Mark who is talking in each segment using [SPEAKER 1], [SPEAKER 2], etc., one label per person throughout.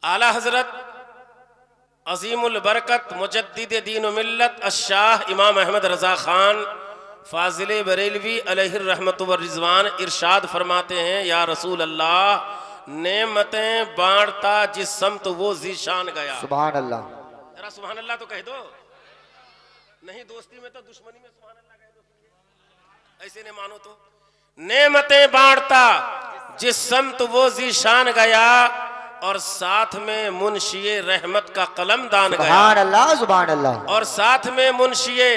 [SPEAKER 1] आला हजरत अजीमुल बरकत मुजद्दिद दीन व मिल्लत अशाह इमाम अहमद रज़ा ख़ान फाजिल बरेलवी अलैहि रहमत व रिज़वान इरशाद फरमाते हैं, या रसूल अल्लाह नेमतें बांटता जिस समत वो ज़ीशान गया।
[SPEAKER 2] सुभान अल्लाह।
[SPEAKER 1] जरा सुभान अल्लाह तो कह दो। नहीं दोस्ती में तो दुश्मनी में सुभान अल्लाह कह दो, ऐसे नहीं मानो तो। नेमतें बांटता जिस समत वो ज़ीशान गया और साथ में मुंशिए रहमत का कलम दान गया।
[SPEAKER 2] सुभान अल्लाह सुभान अल्लाह।
[SPEAKER 1] और साथ में मुंशिए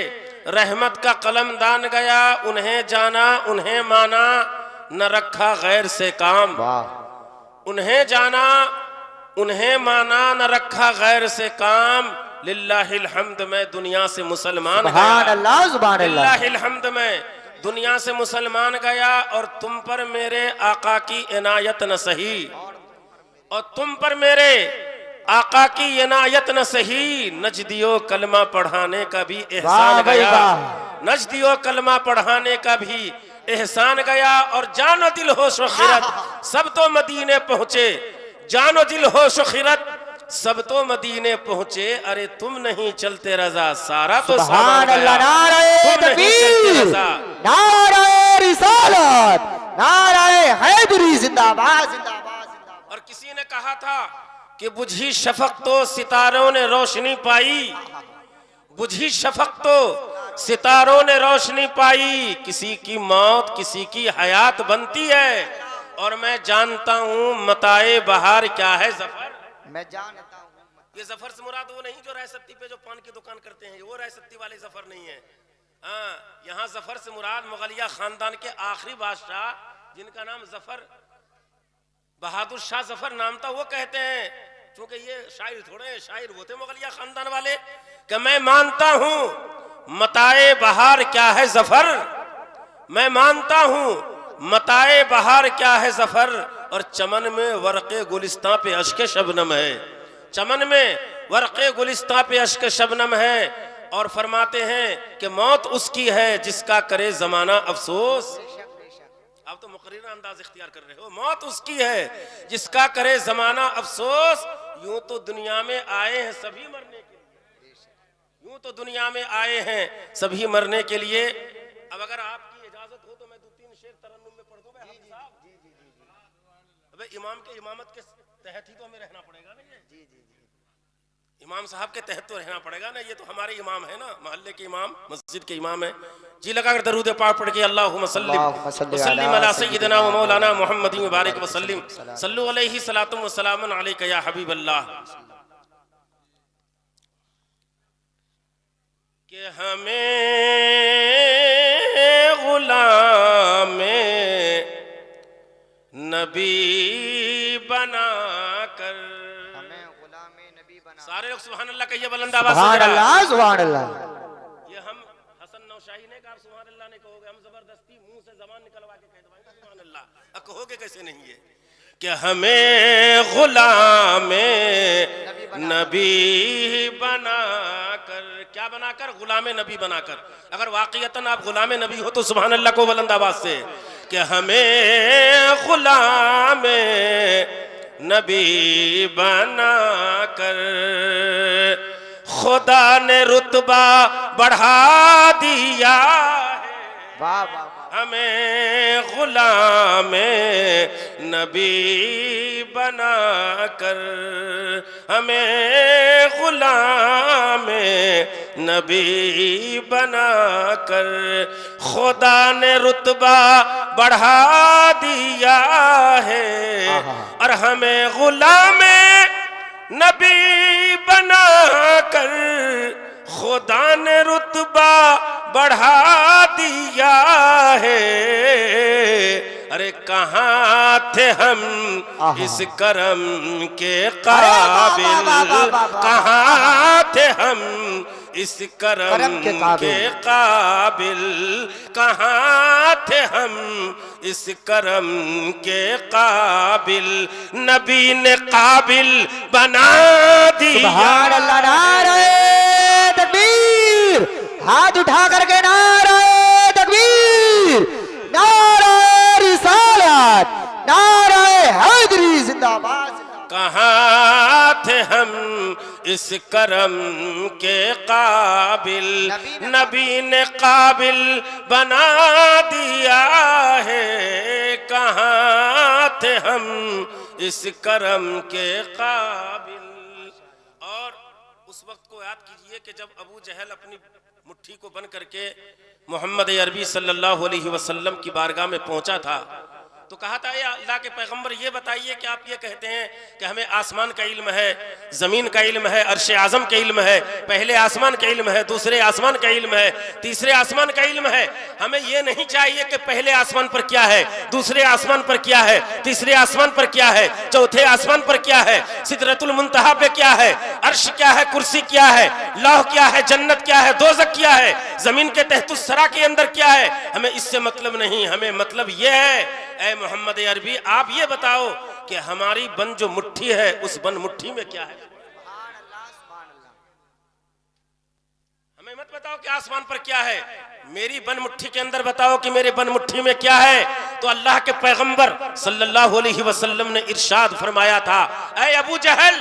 [SPEAKER 1] रहमत का कलम दान गया। उन्हें जाना उन्हें माना न रखा गैर से काम।
[SPEAKER 2] वाह।
[SPEAKER 1] उन्हें जाना उन्हें माना न रखा गैर से काम। लिल्लाहिल हम्द में दुनिया से मुसलमान गया।
[SPEAKER 2] सुभान अल्लाह सुभान अल्लाह।
[SPEAKER 1] लिल्लाहिल हम्द में दुनिया से मुसलमान गया और तुम पर मेरे आका की इनायत न सही। और तुम पर मेरे आका की इनायत न सही। नजदियो कलमा पढ़ाने का भी एहसान गया। नजदियो कलमा पढ़ाने का भी एहसान गया। और जानो दिल होश व खिरत सब तो मदीने पहुंचे। जानो दिल होश व खिरत सब तो मदीने पहुंचे। अरे तुम नहीं चलते रजा सारा तो
[SPEAKER 2] सुभान अल्लाह। नारे तकबीर, नारे रिसालत, नारे हैदरी जिंदाबाद जिंदाबाद।
[SPEAKER 1] और किसी ने कहा था कि बुझी शफक तो सितारों ने रोशनी पाई। बुझी शफक तो सितारों ने रोशनी पाई। किसी की मौत किसी की हयात बनती है। और मैं जानता हूँ मताए बहार क्या है जफर।
[SPEAKER 2] मैं जानता हूँ
[SPEAKER 1] ये जफर से मुराद वो नहीं जो रायसत्ती पे जो पान की दुकान करते हैं, वो रायसत्ती वाले जफर नहीं है। हाँ, यहाँ जफर से मुराद मुगलिया खानदान के आखिरी बादशाह जिनका नाम जफर बहादुर शाह जफर नाम था, वो कहते हैं, क्योंकि ये शायर थोड़े हैं, शायर वो थे मुगलिया खानदान वाले, कि मैं मानता हूँ मताए बहार क्या है जफर। मैं मानता हूँ मताए बहार क्या है जफर। और चमन में वर्क़े गुलिस्तां पे अश्के शबनम है। चमन में वर्क़े गुलिस्तां पे अश्के शबनम है। और फरमाते हैं कि मौत उसकी है जिसका करे जमाना अफसोस। आप तो मुकर्रर अंदाज इख्तियार कर रहे हो। मौत उसकी है जिसका करे जमाना अफसोस। यूं तो दुनिया में आए हैं सभी मरने के लिए। यूं तो दुनिया में आए हैं सभी मरने के लिए। अब अगर आपकी इजाजत हो तो मैं 2-3 शेर तरन्नुम में पढ़ दूं। अबे इमाम के इमामत के तहत ही तो हमें रहना पड़ेगा ना। ये इमाम साहब के तहत तो रहना पड़ेगा ना। ये तो हमारे इमाम है ना, मोहल्ले के इमाम, मस्जिद के इमाम है जी। लगाकर दरूद पाक पढ़ के अल्लाहुम्मा सल्ली अला सय्यिदिना व मौलाना मुहम्मदिन व बारिक व सल्लिम सल्लु अलैहि सलातु व सलामुन अलैका या हबीब अल्लाह। कि हमें गुलामे नबी बना कर। सारे लोग सुभान अल्लाह कहिए बुलंद आवाज से।
[SPEAKER 2] सुभान अल्लाह सुभान अल्लाह।
[SPEAKER 1] ये हम हसन नौशाही ने कहा, सुभान अल्लाह ने कहोगे। हम जबरदस्ती मुंह से जबान निकलवा के कह दवाएंगे सुभान अल्लाह। अब कहोगे कैसे नहीं है कि हमें गुलामे नबी बना कर। क्या बनाकर? गुलामे नबी बनाकर। अगर वाकईतन आप गुलामे नबी हो तो सुभान अल्लाह को बुलंद आवाज से कि हमें गुलामे नबी बना कर खुदा ने रुतबा बढ़ा दिया है।
[SPEAKER 2] वाह वाह।
[SPEAKER 1] हमें गुलामे नबी बना कर। हमें गुलामे नबी बना कर खुदा ने रुतबा बढ़ा दिया है। और हमें गुलामे नबी बना कर खुदा ने रुतबा बढ़ा दिया है। अरे कहाँ थे हम इस करम के काबिल। कहाँ थे हम इस करम के काबिल। कहाँ थे हम इस करम के काबिल। नबी ने काबिल बना दिया।
[SPEAKER 2] सुभान अल्लाह। नारे तकबीर, हाथ उठा करके नारे तकबीर, नारे रिसालत, नारे हैदरी जिंदाबाद।
[SPEAKER 1] कहाँ थे हम इस करम के काबिल, नबी ने काबिल बना दिया है। कहाँ थे हम इस करम के काबिल। और उस वक्त को याद कीजिए कि जब अबू जहल अपनी मुट्ठी को बंद करके मोहम्मद अरबी सल्लल्लाहु अलैहि वसल्लम की बारगाह में पहुंचा था तो कहा था, या अल्लाह के पैगंबर ये बताइए कि आप ये कहते हैं कि हमें आसमान का इल्म है, ज़मीन का इल्म है, अर्श आज़म का इल्म है, पहले आसमान का इल्म है, दूसरे आसमान का इल्म है, तीसरे आसमान का इल्म है। हमें ये नहीं चाहिए कि पहले आसमान पर क्या है, दूसरे आसमान पर क्या है, तीसरे आसमान पर क्या है, चौथे आसमान पर क्या है, सिदरतुल मुंतहा पे क्या है, अर्श क्या है, कुर्सी क्या है, लौह क्या है, जन्नत क्या है, दोज़ख क्या है, जमीन के तहतुस सरा के अंदर क्या है। हमें इससे मतलब नहीं, हमें मतलब ये है, ऐ मोहम्मद अरबी आप ये बताओ कि हमारी बन जो मुट्ठी है उस बन मुट्ठी में क्या है। हमें मत बताओ कि आसमान पर क्या है, मेरी बन मुट्ठी के अंदर बताओ कि मेरे बन मुट्ठी में क्या है। तो अल्लाह के पैगंबर सल्लल्लाहु अलैहि वसल्लम ने इरशाद फरमाया था, ऐ अबू जहल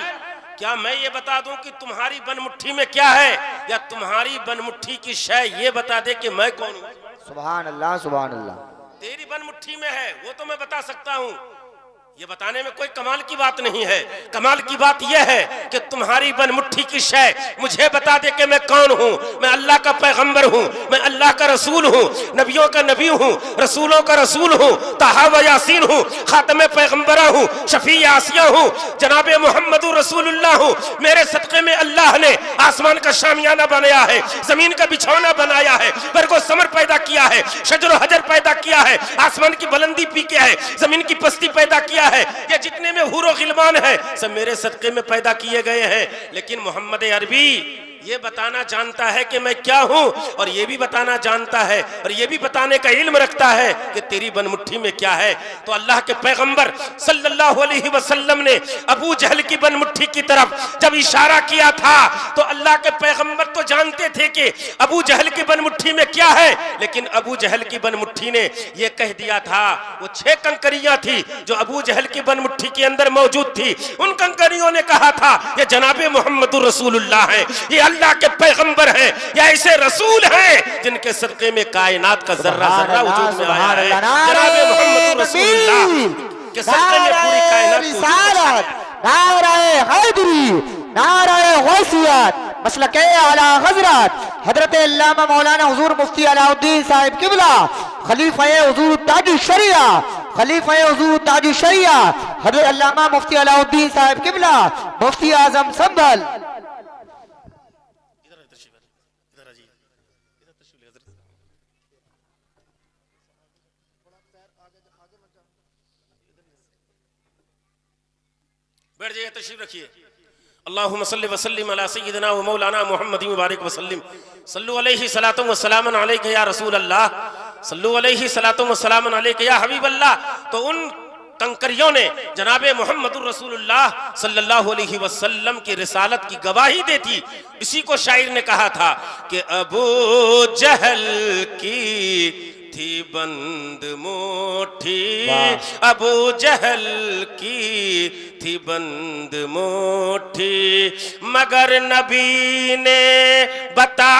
[SPEAKER 1] क्या मैं ये बता दूं कि तुम्हारी बन मुट्ठी में क्या है, या तुम्हारी बन मुट्ठी की शय ये बता दे कि मैं कौन हूं।
[SPEAKER 2] सुभान अल्लाह, सुभान अल्लाह।
[SPEAKER 1] तेरी बन मुट्ठी में है वो तो मैं बता सकता हूं, ये बताने में कोई कमाल की बात नहीं है। कमाल की बात यह है कि तुम्हारी बन मुट्ठी की शय मुझे बता दे कि मैं कौन हूं। मैं अल्लाह का पैगंबर हूं, मैं अल्लाह का रसूल हूं, नबियों का नबी हूं, रसूलों का रसूल हूं, ताहा व यासीन हूं, खातमे पैगंबरा हूं, शफी आसिया हूं, जनाबे मोहम्मद रसूलुल्लाह हूं। मेरे सदक़े में अल्लाह ने आसमान का शामियाना बनाया है, जमीन का बिछौना बनाया है, बरगो समर पैदा किया है, शजर हजर पैदा किया है, आसमान की बुलंदी पी के है, जमीन की पस्ती पैदा किया है। ये जितने में हुरो गिलमान है सब मेरे सदक़े में पैदा किए गए हैं। लेकिन मोहम्मद अरबी ये बताना जानता है कि मैं क्या हूं, और ये भी बताना जानता है और ये भी बताने का इल्म रखता है कि तेरी बन मुट्ठी में क्या है। तो अल्लाह के पैगंबर सल्लल्लाहु अलैहि वसल्लम ने अबू जहल की बन मुट्ठी की तरफ जब इशारा किया था तो अल्लाह के पैगंबर तो जानते थे कि अबू जहल की बन मुट्ठी में क्या है, लेकिन अबू जहल की बन मुट्ठी ने यह कह दिया था, वो 6 कंकरियां थी जो अबू जहल की बन मुट्ठी के अंदर मौजूद थी, उन कंकरियों ने कहा था ये जनाबे मोहम्मदुर रसूलुल्लाह है, ये अल्लाह के पैगंबर हैं, या ऐसे रसूल हैं जिनके सदक़े में कायनात का जर्रा जर्रा वजूद में आया है। जनाबे मोहम्मद रसूलुल्लाह के सदक़े में पूरी कायनात।
[SPEAKER 2] नारे हैदरी, नारे गौसियत, मसलके आला हज़रत हज़रत अल्लामा मौलाना हुज़ूर मुफ्ती अलाउद्दीन साहिब किबला, खलीफा हुज़ूर ताज शरिया, खलीफा हुज़ूर ताज शरिया हज़रत अल्लामा मुफ्ती अलाउद्दीन साहिब किबला, मुफ्ती आज़म संभल।
[SPEAKER 1] बैठ जाइए, तशरीफ रखिए। अल्लाहुम्मा सल्लि व सल्लिम अला सय्यिदिना व मौलाना मुहम्मदिन व बारिक व सल्लिम, सल्लु अलैहि सलातु व सलामुन अलैका या रसूल अल्लाह, सल्लु अलैहि सलातु व सलामुन अलैका या हबीब अल्लाह। तो उन कंकरियों ने जनाबे मोहम्मदुर रसूलुल्लाह सल्लल्लाहु अलैहि वसल्लम की रिसालत की गवाही दी थी। इसी को शायर ने कहा था कि अबू जहल की थी बंद मुट्ठी, अबू जहल की थी बंद मुट्ठी, मगर नबी ने बता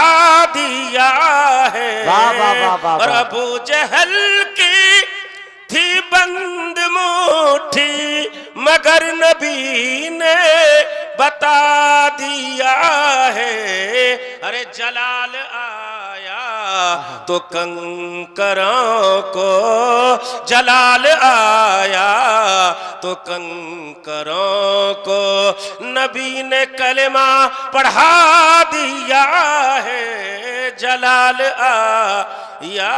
[SPEAKER 1] दिया है। और अबू जहल की थी बंद मुट्ठी, मगर नबी ने बता दिया है। अरे जलाल आया तो कंकरों को, जलाल आया तो कंकरों को नबी ने कलमा पढ़ा दिया है। जलाल आया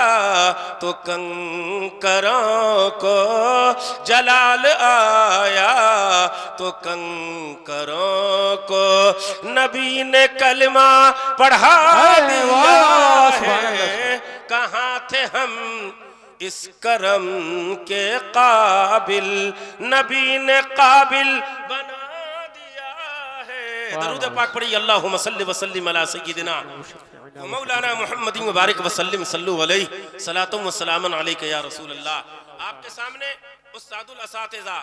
[SPEAKER 1] तो कंकरों को, जलाल आया तो कंकरों को नबी ने कलमा पढ़ा दिया है। कहाँ थे हम इस करम के काबिल, नबी ने काबिल बना दिया है। दरूद पाक पढ़ी, अल्लाहुम्मा सल्लि व सल्लिम अला सय्यिदिना मौलाना मुहम्मदिन व बारिक व सल्लिम, सल्लु अलैहि सलातु व सलामुन अलैका या रसूल अल्लाह। आपके सामने उस्तादुल असातिज़ा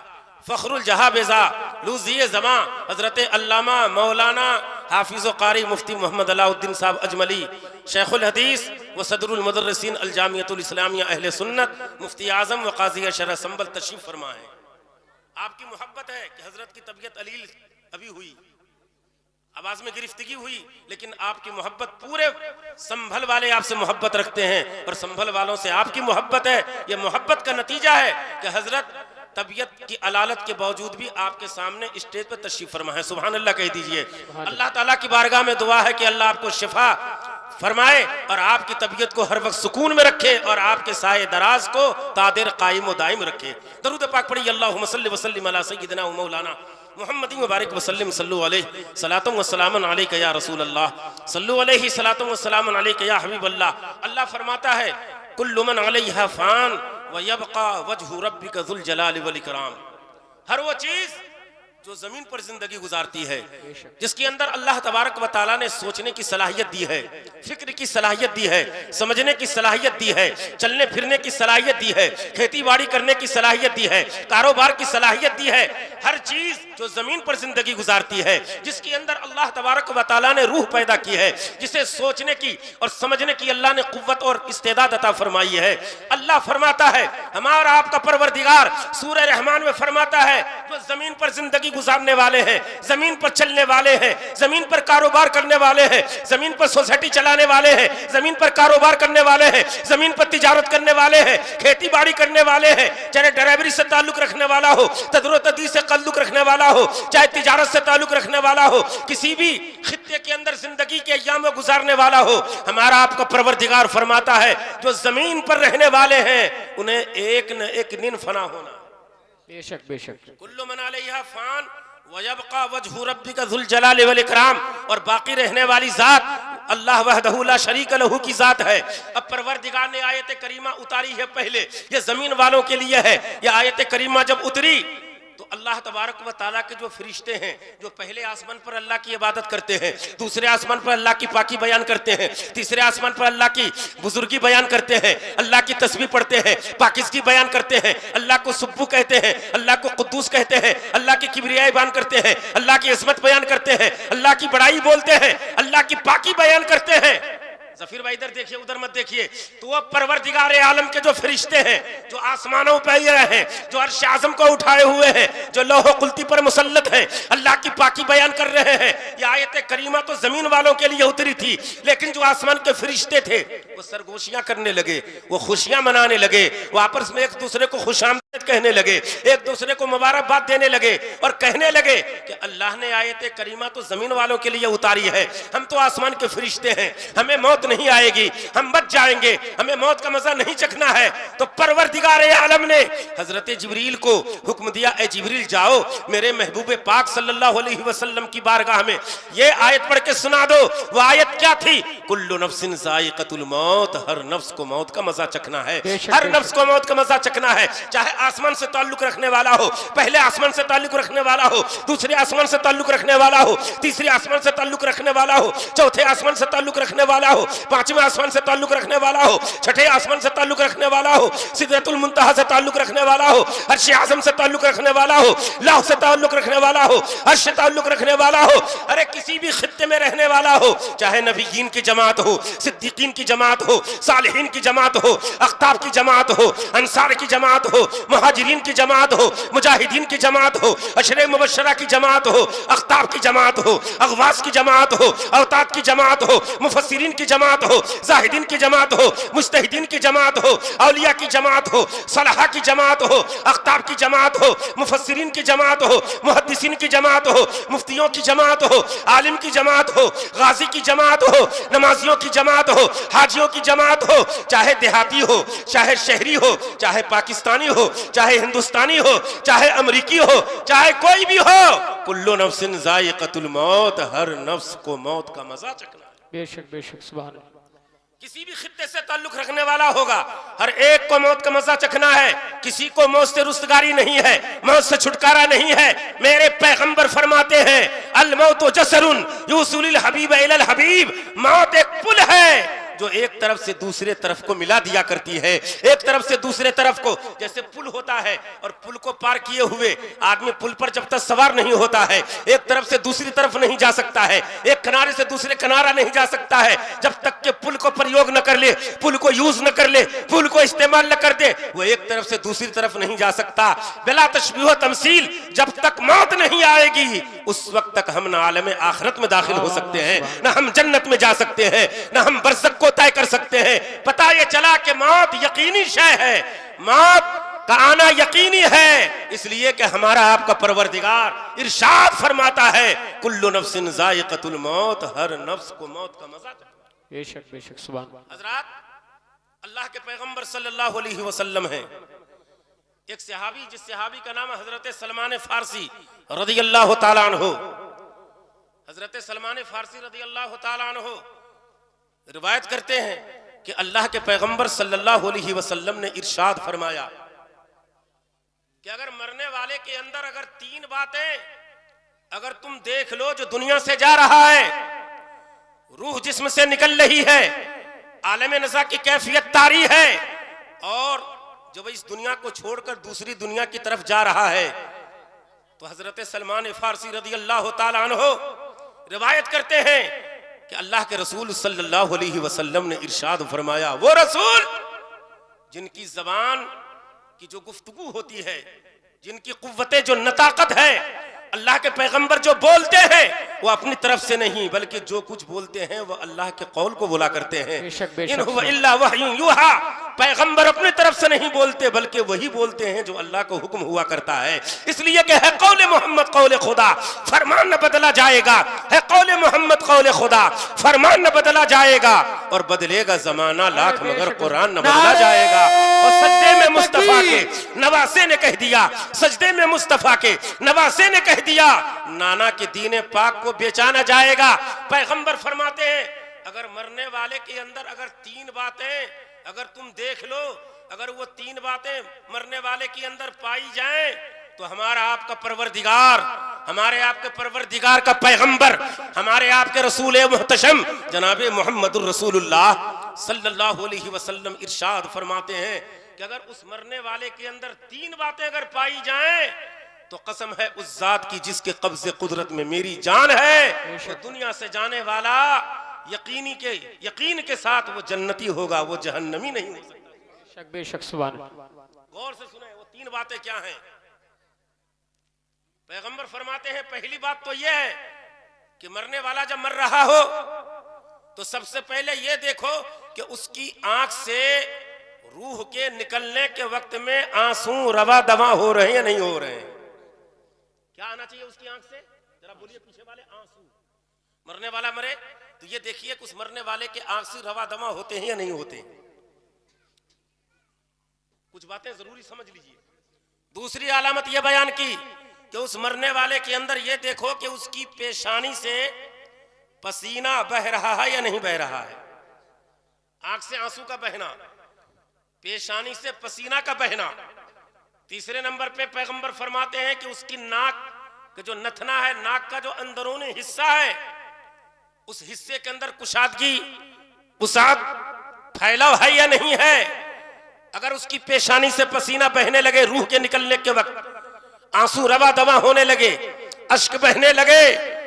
[SPEAKER 1] फ़ख्रुल जहाबेज़ा लूज़ी ज़मां हज़रत अल्लामा मौलाना हाफिज़ कारी मुफ्ती मोहम्मद अलाउद्दीन साहब अजमली शेखुल हदीस व सदरुल मुदर्रिसीन अल जामियतुल इस्लामिया अहले सुन्नत मुफ्ती आज़म व क़ाज़ी शरह संबल तशरीफ़ फरमा है। आपकी मोहब्बत है कि हज़रत की तबीयत अलील अभी हुई, आवाज में गिरफ्तगी हुई, लेकिन आपकी मोहब्बत पूरे संभल वाले आपसे मोहब्बत रखते हैं और संभल वालों से आपकी मोहब्बत है। यह मोहब्बत का नतीजा है कि हजरत तबीयत की अलालत के बावजूद भी आपके सामने स्टेज पर तशरीफ फरमा है। सुभान अल्लाह कह दीजिए। अल्लाह ताला की बारगाह में दुआ है कि अल्लाह आपको शिफा फरमाए और आपकी तबीयत को हर वक्त सुकून में रखे और आपके साए दराज को तादिर कायम व दायम रखे। दरूद पाक पढ़िए। अल्लाहुम्मा सल्लि व सल्लिम अला सय्यिदिना व मौलाना मुहम्मदी मुबारक वसल्लम सल्लु अलैहि सलातुम व सलामुन अलैका या रसूल अल्लाह सल्लु अलैहि सलातुम व सलामुन अलैका या हबीब अल्लाह। अल्लाह फरमाता है कुल्लु मन अलैहा फान व यबका वजहु रब्बिका ज़ुल जलाल वल इकराम। हर वो चीज जो जमीन पर जिंदगी गुजारती है, जिसके अंदर अल्लाह तबारक व तआला ने सोचने की सलाहियत दी है, फिक्र की सलाहियत दी है, समझने की सलाहियत दी है, चलने फिरने की सलाहियत दी है, खेती बाड़ी करने की सलाहियत दी है, कारोबार की सलाहियत दी है। हर चीज जो जमीन पर जिंदगी गुजारती है, जिसके अंदर अल्लाह तबारक व तआला ने रूह पैदा की है, जिसे सोचने की और समझने की अल्लाह ने कुव्वत और इस्तेदाद अता फरमाई है। अल्लाह फरमाता है हमारा आपका परवरदिगार सूरह रहमान में फरमाता है जो जमीन पर जिंदगी गुजारने वाले हैं, जमीन पर चलने वाले हैं, जमीन पर कारोबार करने वाले हैं, जमीन पर सोसाइटी चलाने वाले हैं, जमीन पर कारोबार करने वाले हैं, जमीन पर तिजारत करने वाले हैं, खेती बाड़ी करने वाले हैं, चाहे ड्राइवरी से ताल्लुक रखने वाला हो, तदरो तदीस से ताल्लुक रखने वाला हो, चाहे तिजारत से ताल्लुक रखने वाला हो, किसी भी खित्ते के अंदर जिंदगी के अय्याम में गुजारने वाला हो, हमारा आपका परवरदिगार फरमाता है जो जमीन पर रहने वाले हैं उन्हें एक न एक दिन फना होना।
[SPEAKER 2] बेशक बेशक।
[SPEAKER 1] कुल्लु मन अलैहा फान व यबका वजहु रब्बिका ज़ुल जलाल वल इकराम। और बाकी रहने वाली जात अल्लाह वहदहु ला शरीक लहू की जात है। अब परवरदिगार ने आयत करीमा उतारी है पहले, ये जमीन वालों के लिए है। ये आयत करीमा जब उतरी तो अल्लाह तबारक व तआला के जो फरिश्ते हैं जो पहले आसमान पर अल्लाह की इबादत करते हैं, दूसरे आसमान पर अल्लाह की पाकी बयान करते हैं, तीसरे आसमान पर अल्लाह की बुजुर्गी बयान करते हैं, अल्लाह की तस्बीह पढ़ते हैं, पाकिज़गी बयान करते हैं, अल्लाह को सुब्बू कहते हैं, अल्लाह को कुद्दूस कहते हैं, अल्लाह की किबरियाई बयान करते हैं, अल्लाह की इस्मत बयान करते हैं, अल्लाह की बड़ाई बोलते हैं, अल्लाह की पाकी बयान करते हैं। जफीर भाई इधर देखिए उधर मत देखिए। तो वो परवरदिगार आलम के जो फरिश्ते हैं जो आसमानों पर हैं, जो अर्श आज़म को उठाए हुए हैं, जो लौह कुल्ती पर मुसल्लत हैं, अल्लाह की पाकी बयान कर रहे हैं। ये आयत करीमा तो जमीन वालों के लिए उतरी थी, लेकिन जो आसमान के फरिश्ते थे वो सरगोशियां करने लगे, वो खुशियां मनाने लगे, वो आपस में एक दूसरे को खुशामदीद कहने लगे, एक दूसरे को मुबारकबाद देने लगे और कहने लगे कि अल्लाह ने आयत करीमा तो जमीन वालों के लिए उतारी है, हम तो आसमान के फरिश्ते हैं, हमें मौत नहीं आएगी, हम बच जाएंगे, हमें मौत का मजा नहीं चखना है। तो परवरदिगार आलम ने हजरत जिब्रील को हुक्म दिया, ए जिब्रील जाओ मेरे महबूब पाक सल्लल्लाहु अलैहि वसल्लम की बारगाह में ये आयत पढ़ के सुना दो। वो आयत क्या थी? कुल्लु नफ्सिन ज़ाइक़तुल मौत, हर नफ्स को मौत का मजा चखना है, हर नफ्स को मौत का मजा चखना है। चाहे आसमान से ताल्लुक रखने वाला हो, पहले आसमान से ताल्लुक रखने वाला हो, दूसरे आसमान से ताल्लुक रखने वाला हो, तीसरे आसमान से ताल्लुक रखने वाला हो, चौथे आसमान से ताल्लुक रखने वाला हो, पांचवें आसमान से ताल्लुक रखने वाला हो, छठे आसमान से ताल्लुक रखने वाला हो, सिदरतुल मुंतहा से ताल्लुक रखने वाला हो, अर्श आज़म से ताल्लुक रखने वाला हो, लौह से ताल्लुक रखने वाला हो, अर्श से ताल्लुक रखने वाला हो, अरे किसी भी खित्ते में रहने वाला हो, चाहे नबीयीन की जमात हो, सिद्दीकीन की जमात हो, सालिहीन की जमात हो, अख्ताब की जमात हो, अंसार की जमात हो, मुहाजिरीन की जमात हो, मुजाहिदीन की जमात हो, अशरे मुबश्शरा की जमात हो, अख्ताब की जमात हो, अगवास की जमात हो, अवताद की जमात हो, मुफस्सिरीन की जमात हो, जाहिदीन की जमात हो, मुस्तहिदीन की जमात हो, औलिया की जमात हो, सलाहा की जमात हो, अख्ताब की जमात हो, मुफस्सिरीन की जमात हो, मुहद्दिसीन की जमात हो, मुफ्तियों की जमात हो, आलिम की जमात हो, गाजी की जमात हो, नमाजियों की जमात हो, हाजियों की जमात हो, चाहे देहाती हो, चाहे शहरी हो, चाहे पाकिस्तानी हो, चाहे हिंदुस्तानी हो, चाहे अमरीकी हो, चाहे कोई भी हो, कुल्लु नफ्सिन ज़ाइक़तुल मौत, हर नफ्स को मौत का मजा चखना।
[SPEAKER 2] बेशक बेशक। सुभान अल्लाह।
[SPEAKER 1] किसी भी खित्ते से ताल्लुक रखने वाला होगा, हर एक को मौत का मजा चखना है। किसी को मौत से रुस्तगारी नहीं है, मौत से छुटकारा नहीं है। मेरे पैगंबर फरमाते हैं अल मौतु जसरुन यूसुलिल हबीब इलल हबीब, मौत एक पुल है जो एक तरफ से दूसरे तरफ को मिला दिया करती है। एक तरफ से दूसरे तरफ को, जैसे पुल होता है और पुल को पार किए हुए आदमी पुल पर जब तक सवार नहीं होता है, एक तरफ से दूसरी तरफ नहीं जा सकता है, एक किनारे से दूसरे किनारा नहीं जा सकता है, जब तक के पुल को प्रयोग न कर ले, पुल को यूज न कर ले, पुल को इस्तेमाल न कर दे, वो एक तरफ से दूसरी तरफ नहीं जा सकता। बिला तशबीह व तमसील, जब तक मौत नहीं आएगी उस वक्त तक हम न आलम आखिरत में दाखिल हो सकते हैं, न हम जन्नत में जा सकते हैं, न हम बरज़ख को तय कर सकते हैं। पता ये चला कि मौत यकीनी शय है, मौत का आना यकीनी है, इसलिए कि हमारा आपका परवरदिगार इरशाद फरमाता है कुल्लु नफ्सिन ज़ाइक़तुल मौत, हर नफ्स को मौत का मजा चखना।
[SPEAKER 2] बेशक बेशक सुभान
[SPEAKER 1] हजरात, अल्लाह के पैगंबर सल्लल्लाहु अलैहि वसल्लम हैं। एक सहाबी, जिस सहाबी का नाम हजरत सलमान फारसी रज़ियल्लाहु ताला अन्हु, हजरत सलमान फारसी रज़ियल्लाहु ताला अन्हु रिवायत करते हैं कि अल्लाह के पैगंबर सल्लल्लाहु अलैहि वसल्लम ने इरशाद फरमाया कि अगर मरने वाले के अंदर अगर तीन बातें अगर तुम देख लो, जो दुनिया से जा रहा है, रूह जिस्म से निकल रही है, आलम नज़ा की कैफियत तारी है, और जब इस दुनिया को छोड़कर दूसरी दुनिया की तरफ जा रहा है, तो हजरत सलमान फारसी रज़ियल्लाहु ताला अन्हु रिवायत करते हैं कि अल्लाह के रसूल सल्लल्लाहु अलैहि वसल्लम ने इरशाद फरमाया, वो रसूल जिनकी जबान की जो गुफ्तगू होती है, जिनकी कुव्वते जो नताकत है, अल्लाह के पैगंबर जो बोलते हैं वो अपनी तरफ से नहीं बल्कि जो कुछ बोलते हैं वो अल्लाह के कौल को बोला करते हैं। इन हुवा इल्ला वह्युन यूहा, पैगंबर अपनी तरफ से नहीं बोलते बल्कि वही बोलते हैं जो अल्लाह को हुक्म हुआ करता है। इसलिए कि है कौले मोहम्मद कौले खुदा, फरमान न बदला जाएगा, है कौले मोहम्मद कौले खुदा, फरमान न बदला जाएगा, और बदलेगा जमाना लाख मगर कुरान न बदला जाएगा। और सजदे में मुस्तफा के नवासे ने कह दिया, सजदे में मुस्तफा के नवासे ने कह दिया, नाना के दीने पाक को बेचा न जाएगा। पैगंबर फरमाते हैं अगर मरने वाले के अंदर अगर तीन बातें अगर तुम देख लो, अगर वो तीन बातें मरने वाले के अंदर पाई जाएं, तो हमारा आपका परवरदिगार, हमारे आपके परवरदिगार का पैगंबर, हमारे आपके रसूल मुहतशम जनाबे मोहम्मदुर रसूलुल्लाह सल्लल्लाहु अलैहि वसल्लम इरशाद फरमाते हैं कि अगर उस मरने वाले के अंदर तीन बातें अगर पाई जाएं, तो कसम है उस जात की जिसके कब्जे कुदरत में मेरी जान है, वो दुनिया से जाने वाला यकीन के साथ वो जन्नती होगा, वो जहन्नमी नहीं हो सकता।
[SPEAKER 2] बेशक सुभान।
[SPEAKER 1] गौर से सुने वो तीन बातें क्या हैं। पैगंबर फरमाते हैं पहली बात तो ये है कि मरने वाला जब मर रहा हो तो सबसे पहले ये देखो कि उसकी आंख से रूह के निकलने के वक्त में आंसू रवा दवा हो रहे हैं या नहीं हो रहे हैं। क्या आना चाहिए उसकी आंख से, जरा बोलिए पीछे वाले। आंसू, मरने वाला मरे तो ये देखिए कि उस मरने वाले के आंसू रवा दवा होते हैं या नहीं होते। कुछ बातें जरूरी समझ लीजिए। दूसरी अलामत यह बयान की कि उस मरने वाले के अंदर ये देखो कि उसकी पेशानी से पसीना बह रहा है या नहीं बह रहा है। आंख से आंसू का बहना, पेशानी से पसीना का बहना। तीसरे नंबर पे पैगंबर फरमाते हैं कि उसकी नाक का जो नथना है, नाक का जो अंदरूनी हिस्सा है, उस हिस्से के अंदर कुशादगी, उसाद, फैलाव है या नहीं है। अगर उसकी पेशानी से पसीना बहने लगे रूह के निकलने के वक्त, आंसू रवा दवा होने लगे, अश्क बहने लगे,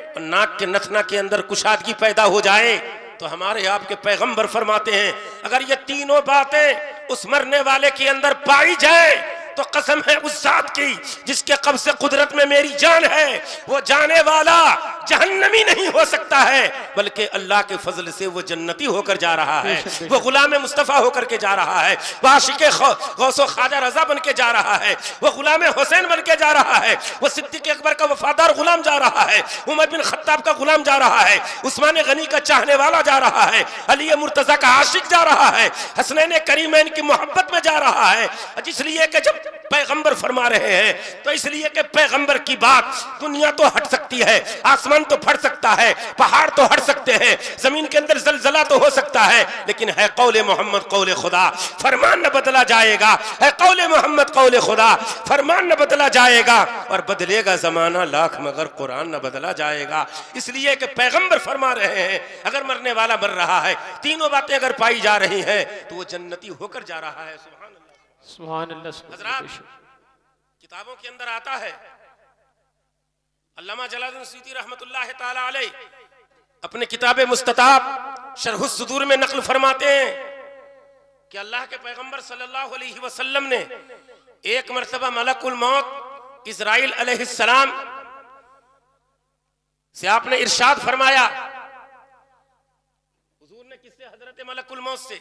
[SPEAKER 1] और नाक के नथना के अंदर कुशादगी पैदा हो जाए, तो हमारे आपके पैगंबर फरमाते हैं अगर ये तीनों बातें उस मरने वाले के अंदर पाई जाए तो कसम है उस जात की जिसके कब्ज़े कुदरत में मेरी जान है, वो जाने वाला जहन्नमी नहीं हो सकता है बल्कि अल्लाह के फजल से वो जन्नती होकर जा रहा है, वो गुलाम मुस्तफ़ा होकर के जा रहा है, वो आशिक़े गौस ख्वाजा रज़ा बन के जा रहा है, वो गुलाम हुसैन बन के जा रहा है, वो सिद्दीक़ अकबर का वफादार गुलाम जा रहा है, उमर बिन खत्ताब का गुलाम जा रहा है, उस्मान गनी का चाहने वाला जा रहा है, अली मुर्तज़ा का आशिक जा रहा है, हसनैन करीमैन की मोहब्बत में जा रहा है। इसलिए कि जब पैगंबर फरमा रहे हैं। तो इसलिए कि पैगंबर की बात दुनिया तो हट सकती है, आसमान तो फट सकता है, पहाड़ तो हट सकते हैं, जमीन के अंदर जलजला तो हो सकता है, लेकिन है कौले मोहम्मद कौले खुदा, फरमान न बदला जाएगा। है कौले मोहम्मद कौले खुदा, फरमान न बदला जाएगा। और बदलेगा जमाना लाख मगर कुरान न बदला जाएगा। इसलिए कि पैगंबर फरमा रहे हैं अगर मरने वाला मर रहा है, तीनों बातें अगर पाई जा रही हैं तो वो जन्नती होकर जा रहा है। सुभान अल्लाह। हज़रात, किताबों के अंदर आता है, अल्लामा जलालुद्दीन सूती रहमतुल्लाह ताला अलैह अपने किताब मुस्तताब शरहुस सुदूर में नकल फरमाते हैं कि अल्लाह के पैगंबर सल्लल्लाहु अलैहि वसल्लम ने एक मरतबा मलकुल मौत इज़राइल अलैहिस्सलाम से आपने इरशाद फरमाया। हुजूर ने किससे? हजरत मलकुल मौत से,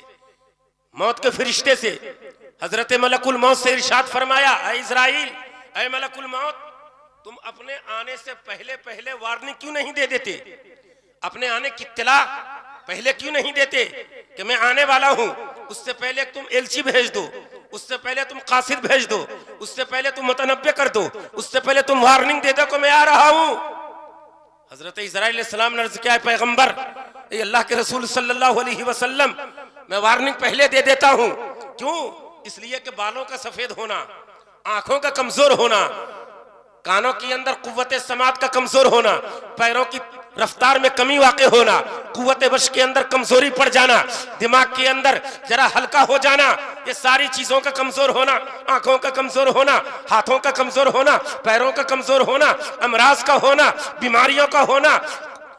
[SPEAKER 1] मौत के फरिश्ते से हजरत मलकुल मौत से इरशाद फरमाया, ऐ इज़राइल, ऐ मलकुल मौत, तुम अपने आने से पहले पहले वार्निंग क्यों नहीं दे देते? अपने आने की इत्तला पहले क्यों नहीं देते कि मैं आने वाला हूं? उससे पहले तुम एलची भेज दो, उससे पहले तुम कासिद भेज दो, उससे पहले तुम मुतनब्बे कर दो, उससे पहले तुम वार्निंग दे दो कि मैं आ रहा हूं। हजरत इज़राइल अलैहिस्सलाम ने अर्ज़ किया, पैगंबर, ये अल्लाह के रसूल सल्लल्लाहु अलैहि वसल्लम, मैं वार्निंग पहले दे देता हूं। क्यों? इसलिए कि बालों का सफेद होना, आंखों का कमजोर होना, कानों के अंदर कुव्वत समात का कमजोर होना, पैरों की रफ्तार में कमी वाक़ होना, कुव्वत बश के अंदर कमजोरी पड़ जाना, दिमाग के अंदर जरा हल्का हो जाना, ये सारी चीजों का कमजोर होना, आंखों का कमजोर होना, हाथों का कमजोर होना, पैरों का कमजोर होना, अमराज का होना, बीमारियों का होना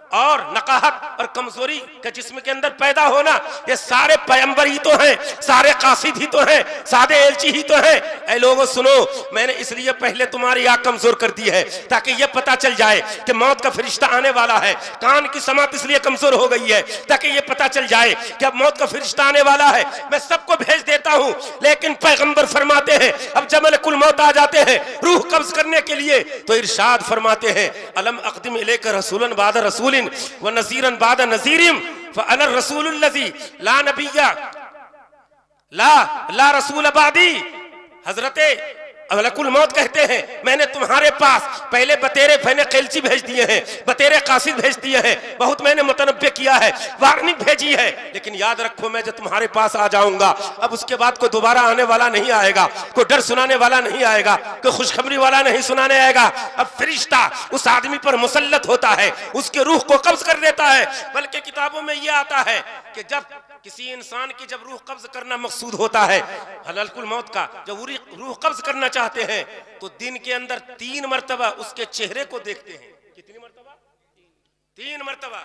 [SPEAKER 1] और नकाहत और कमजोरी के जिस्म के अंदर पैदा होना, ये सारे पैगंबर ही तो हैं, सारे कासिद ही तो हैं, सादे एलची ही तो हैं। ऐ लोगों सुनो, मैंने इसलिए पहले तुम्हारी आंख कमजोर कर दी है ताकि ये पता चल जाए कि मौत का फरिश्ता आने वाला है। कान की समात इसलिए कमजोर हो गई है ताकि ये पता चल जाए कि अब मौत का फरिश्ता आने वाला है। मैं सबको भेज देता हूं, लेकिन पैगंबर फरमाते हैं अब जब मलकुल मौत आ जाते हैं रूह कब्ज करने के लिए, तो इरशाद फरमाते हैं, अलम अक़दिम इलैका रसूलन बाद रसूल व नज़ीरन बाद नज़ीरिम फ़अना रसूलुल लज़ी ला नबिय्या ला रसूल बादी। हजरत मलकुल मौत कहते हैं मैंने तुम्हारे पास पहले बतेरे फैने कैलची भेज दिए हैं, बतेरे कासिद भेज दिए हैं, बहुत मैंने मुतनब्बे किया है, वार्निंग भेजी है, लेकिन याद रखो मैं जब तुम्हारे पास आ जाऊंगा अब उसके बाद कोई दोबारा आने वाला नहीं आएगा, कोई डर सुनाने वाला नहीं आएगा, कोई खुशखबरी वाला नहीं सुनाने आएगा। अब फरिश्ता उस आदमी पर मुसल्लत होता है, उसके रूह को कब्ज कर देता है। बल्कि किताबों में यह आता है कि जब किसी इंसान की जब रूह कब्ज करना मकसूद होता है, मलकुल मौत का जब रूह कब्ज करना चाहते हैं तो दिन के अंदर 3 मरतबा उसके चेहरे को देखते हैं। कितनी मरतबा? 3 मरतबा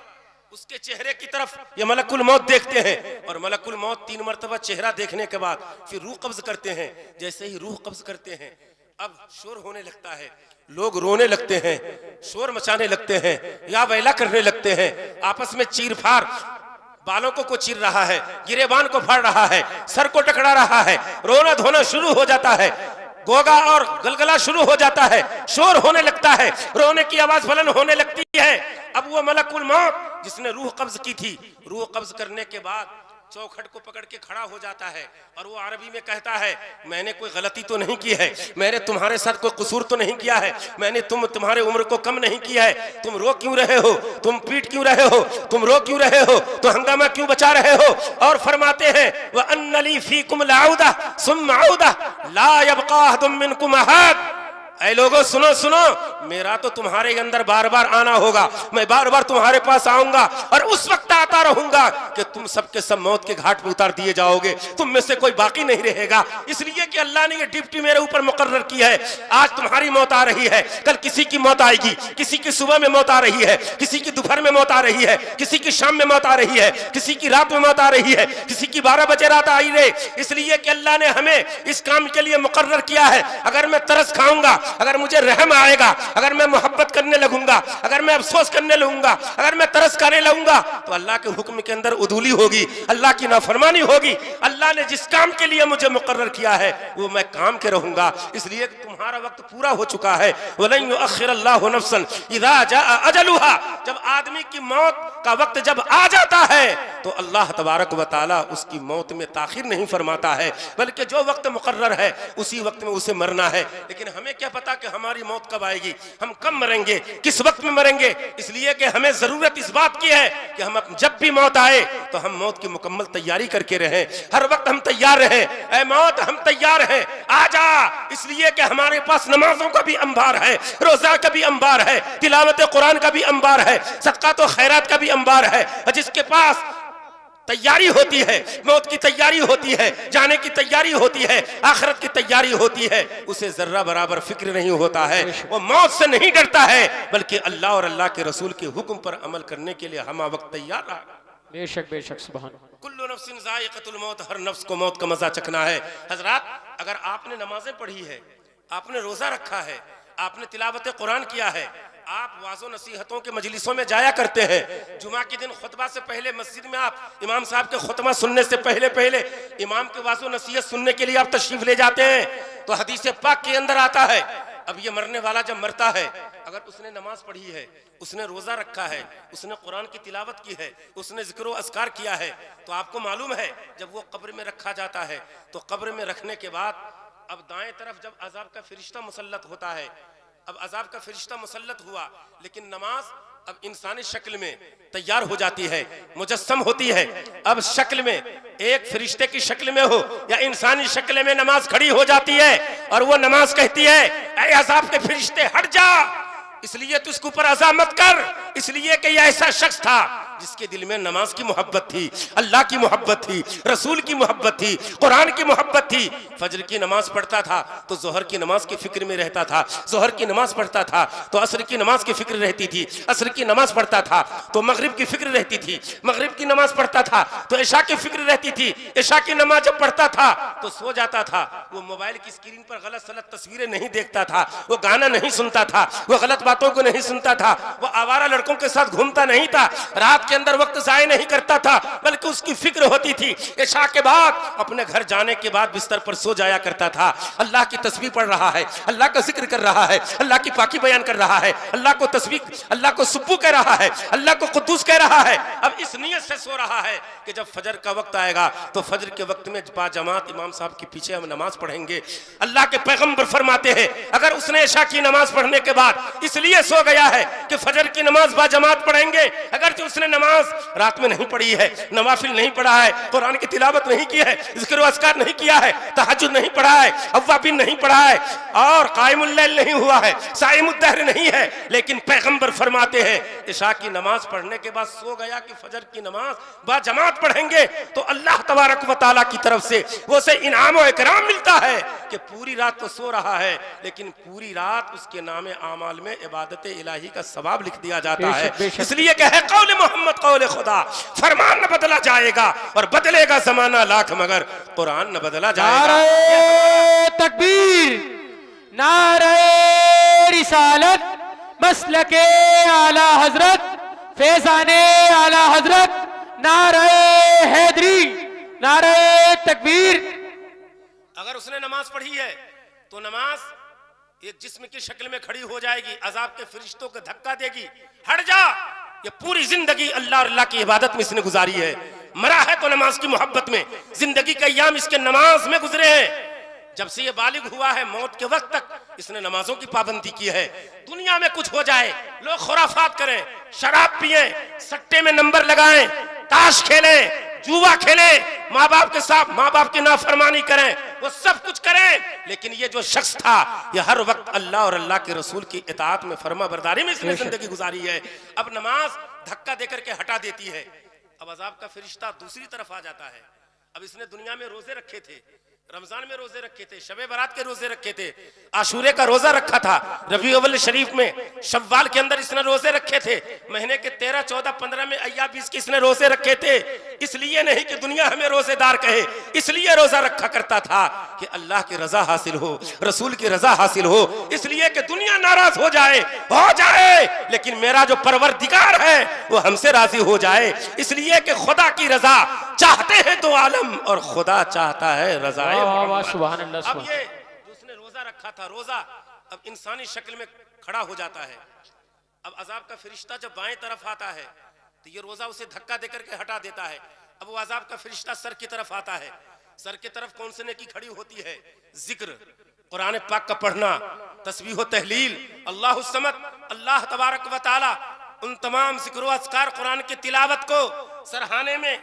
[SPEAKER 1] उसके चेहरे की तरफ ये मलकुल मौत देखते हैं। और मलकुल मौत 3 मरतबा चेहरा देखने के बाद फिर रूह कब्ज करते हैं। जैसे ही रूह कब्ज करते हैं अब शोर होने लगता है, लोग रोने लगते हैं, शोर मचाने लगते हैं, या वैला करने लगते हैं, आपस में चीर फाड़, बालों को चीर रहा है, गिरेबान को फाड़ रहा है, सर को टकरा रहा है, रोना धोना शुरू हो जाता है, गोगा और गलगला शुरू हो जाता है, शोर होने लगता है, रोने की आवाज बुलंद होने लगती है। अब वो मलकुल मौत जिसने रूह कब्ज की थी, रूह कब्ज करने के बाद चौखट को पकड़ के खड़ा हो जाता है और वो अरबी में कहता है मैंने कोई गलती तो नहीं की है, मैंने तुम्हारे साथ कोई कसूर तो नहीं किया है, मैंने तुम्हारे उम्र को कम नहीं किया है, तुम रो क्यों रहे हो, तुम पीट क्यों रहे हो, तुम रो क्यों रहे हो, तो हंगामा क्यों बचा रहे हो। और फरमाते हैं व अन्नली फीकुम लाउदा सुम्मा आउदा ला यबका अहदुम मिनकुम अहद। ऐ लोगों सुनो सुनो, मेरा तो तुम्हारे अंदर बार बार आना होगा, मैं बार बार तुम्हारे पास आऊंगा और उस वक्त आता रहूंगा कि तुम सबके सब मौत के घाट पर उतार दिए जाओगे, तुम में से कोई बाकी नहीं रहेगा। इसलिए कि अल्लाह ने ये ड्यूटी मेरे ऊपर मुकर्रर की है। आज तुम्हारी मौत आ रही है, कल किसी की मौत आएगी, किसी की सुबह में मौत आ रही है, किसी की दोपहर में मौत आ रही है, किसी की शाम में मौत आ रही है, किसी की रात में मौत आ रही है, किसी की 12 बजे रात आई रहे। इसलिए कि अल्लाह ने हमें इस काम के लिए मुकर्रर किया है। अगर मैं तरस खाऊंगा, अगर मुझे रहम आएगा, अगर मैं मोहब्बत करने लगूंगा, अगर मैं अफसोस करने लगूंगा, अगर मैं तरस करने लगूंगा तो अल्लाह के हुक्म के अंदर उदूली होगी, अल्लाह की नाफरमानी होगी। अल्लाह ने जिस काम के लिए मुझे मुकर्रर किया है वो मैं काम के रहूंगा। इसलिए तुम्हारा वक्त पूरा हो चुका है। वलन युअख्खिरल्लाहु नफ्सन इज़ा जाअ अजलुहा, जब आदमी की मौत का वक्त जब आ जाता है तो अल्लाह तबारक व तआला उसकी मौत में ताखिर नहीं फरमाता है, बल्कि जो वक्त मुकर्रर है उसी वक्त में उसे मरना है। लेकिन हमें क्या पता कि हमारी मौत कब आएगी, हम कब मरेंगे, किस वक्त में मरेंगे। इसलिए कि हमें जरूरत इस बात की है कि हम जब भी मौत आए तो हम मौत की मुकम्मल तैयारी करके रहें, हर वक्त हम तैयार रहें। ऐ मौत हम तैयार हैं, आजा। इसलिए कि हमारे पास नमाजों का भी अंबार है, रोजा का भी अंबार है, तिलावत कुरान का भी अंबार है, सदका तो खैरात का भी अंबार है। जिसके पास तैयारी होती है, मौत की तैयारी होती है, जाने की तैयारी होती है, आखिरत की तैयारी होती है, उसे जर्रा बराबर फिक्र नहीं होता है। वो मौत से नहीं डरता है, बल्कि अल्लाह और अल्लाह के रसूल के हुक्म पर अमल करने के लिए हम वक्त तैयार रहा।
[SPEAKER 2] बेशक बेशक सुभान।
[SPEAKER 1] कुल्लु नफ्सिन ज़ाइक़तुल मौत, हर नफ्स को मौत का मजा चखना है। हजरात, अगर आपने नमाजें पढ़ी है, आपने रोजा रखा है, आपने तिलावत कुरान किया है, आप वाज़ो नसीहतों के मजलिसों में जाया करते हैं, जुमा के दिन खुतबा से पहले मस्जिद में आप इमाम साहब के खुतबा सुनने से पहले इमाम के वाज़ो नसीहत सुनने के लिए आप तशरीफ ले जाते हैं, तो हदीस पाक के अंदर आता है, अब ये मरने वाला जब मरता है, अगर उसने नमाज पढ़ी है, उसने रोजा रखा है, उसने कुरान की तिलावत की है, उसने जिक्र व अस्कार किया है, तो आपको मालूम है जब वो कब्र में रखा जाता है, तो कब्र में रखने के बाद अब दाएं तरफ जब अजाब का फरिश्ता मुसल्लत होता है, अब अजाब का फरिश्ता मुसल्लत हुआ, लेकिन नमाज अब इंसानी शक्ल में तैयार हो जाती है, मुजस्सम होती है। अब शक्ल में एक फरिश्ते की शक्ल में हो या इंसानी शक्ल में नमाज खड़ी हो जाती है, और वो नमाज कहती है, ऐ अजाब के फरिश्ते हट जा, इसलिए तू इसके ऊपर अज़ा मत कर। इसलिए कि यह ऐसा शख्स था जिसके दिल में नमाज की मोहब्बत थी, अल्लाह की मोहब्बत थी, रसूल की मोहब्बत थी, कुरान की मोहब्बत थी। फजर की नमाज पढ़ता था तो जोहर की नमाज की फिक्र में रहता था, जोहर की नमाज पढ़ता था तो असर की नमाज की फिक्र रहती थी, असर की नमाज पढ़ता था तो मगरिब की फिक्र रहती थी, मगरिब की नमाज पढ़ता था तो इशा की फिक्र रहती थी, इशा की नमाज जब पढ़ता था तो सो जाता था। वो मोबाइल की स्क्रीन पर गलत सलत तस्वीरें नहीं देखता था, वो गाना नहीं सुनता था, वो गलत बातों को नहीं सुनता था, वो आवारा लड़कों के साथ घूमता नहीं था, रात के अंदर वक्त जाया नहीं करता था, बल्कि उसकी फिक्र होती थी इशा के बाद अपने घर जाने के बाद बिस्तर पर सो जाया करता था। अल्लाह की तस्बीह पढ़ रहा है, अल्लाह का जिक्र कर रहा है, अल्लाह की पाकी बयान कर रहा है, अल्लाह को तस्बीह, अल्लाह को सुब्बू कह रहा है, अल्लाह को कुद्दूस कह रहा है। अब इस नियत से सो रहा है कि जब फजर का वक्त आएगा तो फजर के वक्त में बाजमात इमाम साहब के पीछे हम नमाज पढ़ेंगे। अल्लाह के पैगंबर फरमाते हैं, अगर उसने इशा की नमाज पढ़ने के बाद इसलिए सो गया है कि फजर की नमाज बाजमात पढ़ेंगे, अगर जो उसने नमाज रात में नहीं पढ़ी है, नवाफिल नहीं पढ़ा है, कुरान की तिलावत नहीं की है, जिक्र व अस्कार नहीं किया है, तहज्जुद नहीं पढ़ा है, अव्वाबीन नहीं पढ़ा है, और कायमुल लैल नहीं हुआ है, साइमुद दहर नहीं है, लेकिन पैगंबर फरमाते हैं इशा की नमाज पढ़ने के बाद सो गया कि फजर की नमाज बाजमात पढ़ेंगे, तो अल्लाह तबारक व तआला की तरफ से वो से इनाम व इकराम मिलता है कि पूरी रात तो सो रहा है, लेकिन पूरी रात उसके नामे आमाल में इबादत इलाही का सवाब लिख दिया जाता है। इसलिए कहे कौल मोहम्मद कौल खुदा, फरमान न बदला जाएगा और बदलेगा जमाना लाख मगर कुरान न बदला जाएगा।
[SPEAKER 2] नारे तकबीर, नारे रिसालत, मसलके आला हजरत, फैजाने आला हजरत, नारे हैदरी, नारे तकबीर।
[SPEAKER 1] अगर उसने नमाज पढ़ी है तो नमाज एक जिस्म की शक्ल में खड़ी हो जाएगी, अजाब के फरिश्तों को धक्का देगी, हट जा। ये पूरी जिंदगी अल्लाह और अल्लाह की इबादत में इसने गुजारी है, मरा है तो नमाज की मोहब्बत में, जिंदगी के अय्याम इसके नमाज में गुजरे हैं। जब से ये बालिग हुआ है मौत के वक्त तक इसने नमाजों की पाबंदी की है। दुनिया में कुछ हो जाए, लोग खुराफात करें, शराब पिए, सट्टे में नंबर लगाएं, ताश खेलें, जुआ खेलें, माँ बाप के साथ माँ बाप की नाफरमानी करें, वो सब कुछ करें, लेकिन ये जो शख्स था ये हर वक्त अल्लाह और अल्लाह के रसूल की इताअत में, फर्मा बरदारी में इसने जिंदगी गुजारी है। अब नमाज धक्का देकर के हटा देती है, अब अजाब का फरिश्ता दूसरी तरफ आ जाता है। अब इसने दुनिया में रोजे रखे थे, रमजान में रोजे रखे थे, शबे बारात के रोजे रखे थे, आशूरे का रोजा रखा था, रबी अव्वल शरीफ में, शव्वाल के अंदर इसने रोजे रखे थे, महीने के 13, 14, 15 में अय्याम 20 के इसने रोजे रखे थे। इसलिए नहीं कि दुनिया हमें रोजेदार कहे, इसलिए रोजा रखा करता था कि अल्लाह की रजा हासिल हो, रसूल की रजा हासिल हो, इसलिए कि दुनिया नाराज हो जाए, लेकिन मेरा जो परवरदिगार है वो हमसे राजी हो जाए। इसलिए कि खुदा की रजा चाहते हैं तो आलम और खुदा चाहता है रजा। अब ये जिसने रोजा रखा था, रोजा अब इंसानी शक्ल में खड़ा हो जाता है। अब अजाब का फरिश्ता जब बाएं तरफ आता है तो ये रोजा उसे धक्का देकर के हटा देता है। अब वो अजाब का फरिश्ता सर की तरफ आता है। सर की तरफ कौन सी नेकी खड़ी होती है? जिक्र, कुरान पाक का पढ़ना, तस्बीह व तहलील, अल्लाह समद, अल्लाह तबारक व ताला, उन तमाम जिक्र व अज़कार कुरान की तिलावत को सरहाने में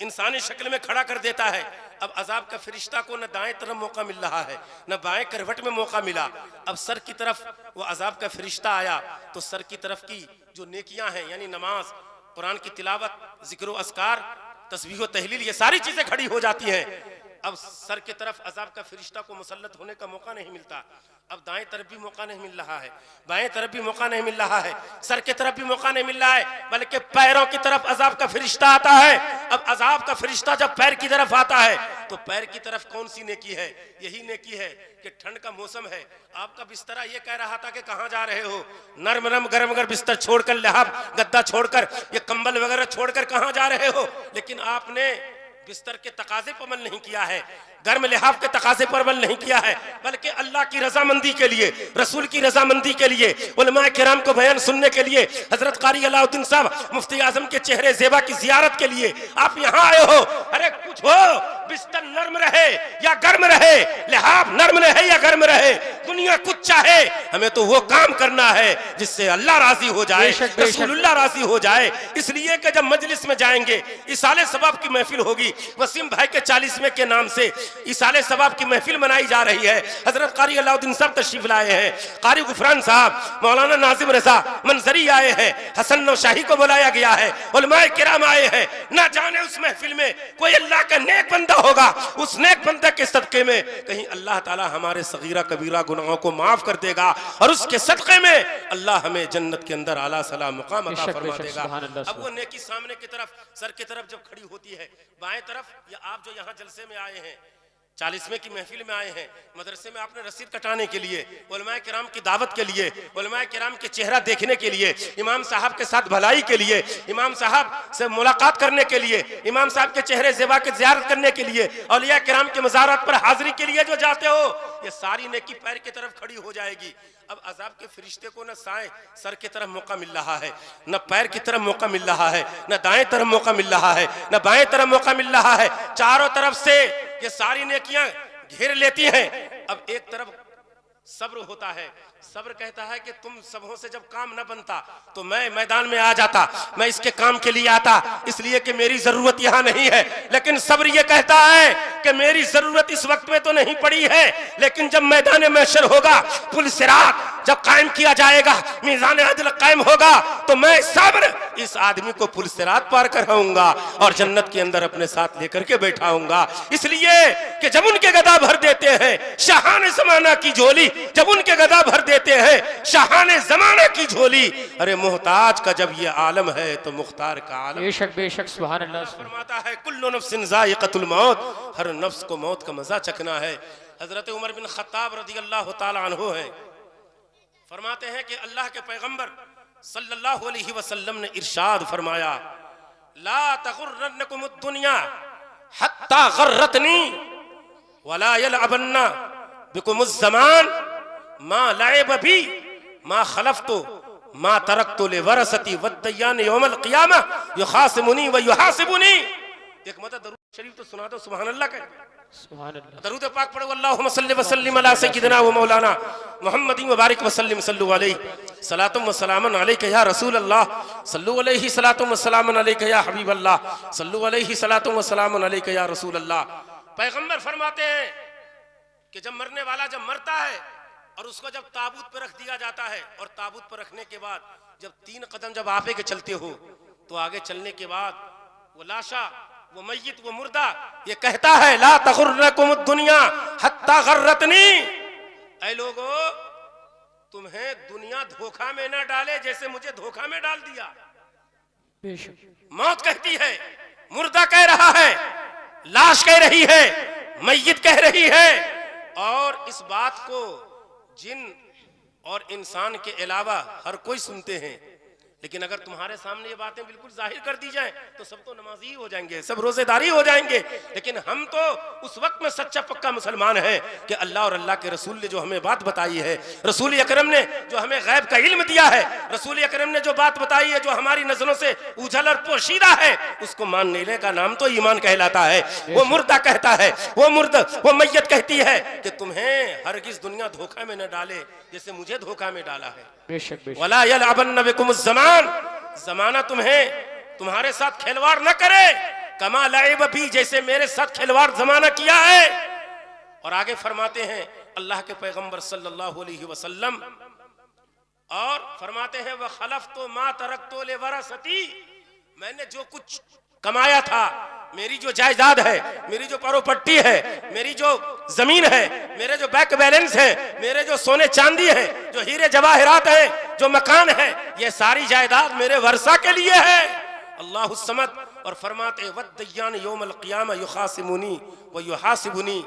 [SPEAKER 1] इंसानी शक्ल में खड़ा कर देता है। अब अजाब का फरिश्ता को न दाएं तरफ मौका मिल रहा है, न बाएं करवट में मौका मिला। अब सर की तरफ वो अजाब का फरिश्ता आया तो सर की तरफ की जो नेकियां हैं, यानी नमाज, कुरान की तिलावत, जिक्र व अज़कार, तस्बीह व तहलील, ये सारी चीजें खड़ी हो जाती हैं। अब सर की तरफ अजाब का फरिश्ता को मुसल्लत होने का मौका नहीं मिलता। अब दाएं तरफ भी मौका नहीं मिल रहा है, बाएं तरफ भी मौका नहीं मिल रहा है, सर की तरफ भी मौका नहीं मिल रहा है, बल्कि पैरों की तरफ अजाब का फरिश्ता आता है। अब अजाब का फरिश्ता जब पैर की तरफ आता है तो पैर की तरफ कौन सी नेकी है? यही नेकी है कि ठंड का मौसम है, आपका बिस्तरा ये कह रहा था कि कहाँ जा रहे हो? नरम नरम गरम गरम बिस्तर छोड़कर, लिहाफ गद्दा छोड़कर, ये कंबल वगैरह छोड़कर कहाँ जा रहे हो? लेकिन आपने बिस्तर के तकाजे पर अमल नहीं किया है, गर्म लिहाफ के तकाजे पर अमल नहीं किया है, बल्कि अल्लाह की रजामंदी के लिए, रसूल की रजामंदी के लिए, उलमाए किराम को बयान सुनने के लिए, हजरत कारी अलाउद्दीन साहब मुफ्ती आजम के चेहरे ज़ेबा की जियारत के लिए आप यहाँ आए हो। अरे कुछ हो, बिस्तर नर्म रहे या गर्म रहे, लिहाफ नर्म रहे या गर्म रहे, दुनिया कुछ चाहे, हमें तो वो काम करना है जिससे अल्लाह राजी हो जाए, रसूलुल्लाह राजी हो जाए। इसलिए कि जब मजलिस में जाएंगे, इसाले सवाब की महफिल होगी, वसीम भाई के 40वें के नाम से इसाले सवाब की महफिल मनाई जा रही है। हजरत कारी अलाउद्दीन साहब तशरीफ लाए हैं, कारी गुफरान साहब, मौलाना नाजिम रजा मंजरी आए हैं, हसन नौशाही को बुलाया गया है, उलमाए किराम आए हैं। ना जाने उस महफिल में कोई अल्लाह का नेक बंदा होगा, उस नेक बंदा के सदके में कहीं अल्लाह ताला हमारे सगीरा कबीरा गुनाहों को माफ कर देगा और उसके सदके में अल्लाह हमें जन्नत के अंदर आला सलाम मुकाम अता फरमा देगा। अब वो नेकी सामने की तरफ, सर की तरफ जब खड़ी होती है, बाएं तरफ, या आप जो यहाँ जलसे में आए हैं, 40वें की महफिल में आए हैं, मदरसे में आपने रसीद कटाने के लिए, उलमाए किराम की दावत के लिए, उलमाए किराम के चेहरा देखने के लिए, इमाम साहब के साथ भलाई के लिए, इमाम साहब से मुलाकात करने के लिए, इमाम साहब के चेहरे ज़ेबा की ज़ियारत करने के लिए, औलिया किराम के मज़ारात पर हाजिरी के लिए जो जाते हो, ये सारी नेकी पैर की तरफ खड़ी हो जाएगी। अब अजाब के फरिश्ते को न साएं सर की तरफ मौका मिल रहा है, न पैर की तरफ मौका मिल रहा है, न दाएं तरफ मौका मिल रहा है, न बाएं तरफ मौका मिल रहा है। चारों तरफ से ये सारी नेकियां घेर लेती हैं। अब एक तरफ सब्र होता है, सब्र कहता है कि तुम सबों से जब काम न बनता तो मैं मैदान में आ जाता, मैं इसके काम के लिए आता, इसलिए कि मेरी जरूरत यहाँ नहीं है। लेकिन सब्र ये कहता है कि मेरी जरूरत इस वक्त में तो नहीं पड़ी है, लेकिन जब मैदान महशर होगा, पुल सिरात जब कायम किया जाएगा, मीज़ान अदल कायम होगा, तो मैं सब्र इस आदमी को पुल सिरात पार कराऊंगा और जन्नत के अंदर अपने साथ लेकर के बैठाऊंगा। इसलिए कि जब उनके गदा भर देते हैं शाहाने ज़माना की झोली, जब उनके गदा भर देते हैं शाहाने ज़माना की झोली, अरे मोहताज का जब ये आलम है तो मुख्तार का आलम।
[SPEAKER 2] बेशक बेशक, सुभान अल्लाह।
[SPEAKER 1] फरमाता है कुल्लु नफ्सिन ज़ाइक़तुल मौत, हर नफ्स को मौत का मजा चखना है। हजरत उमर बिन खत्ताब रज़ियल्लाहु ताला अन्हु हैं, फरमाते हैं कि अल्लाह के पैगंबर सल्लल्लाहु अलैहि वसल्लम ने इरशाद फरमाया, ला तगुर्रन्नकुमुद दुनिया हत्ता गर्रतनी वला यलअबन्ना बिकुमुज़ ज़मान मा लअब बी मा खलफ़तु मा तरक्तु लिवरसती वद्दय्यान यौमल क़ियामा युखासिमुनी व युहासिबुनी। एक मतलब दरूद शरीफ तो सुना दो, सुभान अल्लाह का
[SPEAKER 2] सुभान अल्लाह।
[SPEAKER 1] दरूद पाक पढ़ो, अल्लाहुम्मा सल्लि व सल्लिम अला सय्यिदिना व मौलाना मुहम्मदिन व बारिक व सल्लिम, सल्लु अलैहि सलातुम व सलामुन अलैका या रसूल अल्लाह, सल्लु अलैहि सलातुम व सलामुन अलैका या हबीब अल्लाह, सल्लु अलैहि सलातुम व सलामुन अलैका या रसूल अल्लाह। पैगंबर फरमाते हैं कि जब मरने वाला जब मरता है और उसको जब ताबूत पर रख दिया जाता है, और ताबूत पर रखने के बाद जब 3 कदम जब आपे के चलते हो, तो आगे चलने के बाद वो लाशा, वो मय्यत, वो मुर्दा ये कहता है, ला तगुर्रकुमुद दुनिया हत्ता गर्रतनी। ऐ लोगो, तुम्हें दुनिया धोखा में ना डाले जैसे मुझे धोखा में डाल दिया। मौत कहती है, मुर्दा कह रहा है, लाश कह रही है, मय्यत कह रही है। और इस बात को जिन और इंसान के अलावा हर कोई सुनते हैं, लेकिन अगर तुम्हारे सामने ये बातें बिल्कुल जाहिर कर दी जाएं तो सब तो नमाजी हो जाएंगे, सब रोजेदारी हो जाएंगे। लेकिन हम तो उस वक्त में सच्चा पक्का मुसलमान है कि अल्लाह और अल्लाह के रसूल ने जो हमें बात बताई है, रसूल अकरम ने जो हमें गैब का इल्म दिया है, रसूल अकरम ने जो बात बताई है जो हमारी नजरों से उजल और पोशीदा है, उसको मान लेने का नाम तो ईमान कहलाता है। वो मुर्दा कहता है, वो मैयत कहती है कि तुम्हें हरगिज दुनिया धोखा में न डाले जैसे मुझे धोखा में डाला है। वला यलअबन बिकुम ज़मान, जमाना तुम्हारे साथ खिलवाड़ न करे, कमा लअब भी, जैसे मेरे साथ खिलवाड़ जमाना किया है। और आगे फरमाते हैं अल्लाह के पैगंबर सल्लल्लाहु अलैहि वसल्लम, और फरमाते हैं वह खलफ़तु मा तरक्तु लिवरसती, मैंने जो कुछ कमाया था, मेरी जो जायदाद है, मेरी जो प्रॉपर्टी है, मेरी जो जमीन है, मेरे जो बैंक बैलेंस है, मेरे जो सोने चांदी है, जो हीरे जवाहरात है, जो मकान है, ये सारी जायदाद मेरे वर्षा के लिए है। अल्लाहु समद। और फरमाते वद्दय्यान यौमल क़ियामा युखासिमुनी व युहासिबुनी,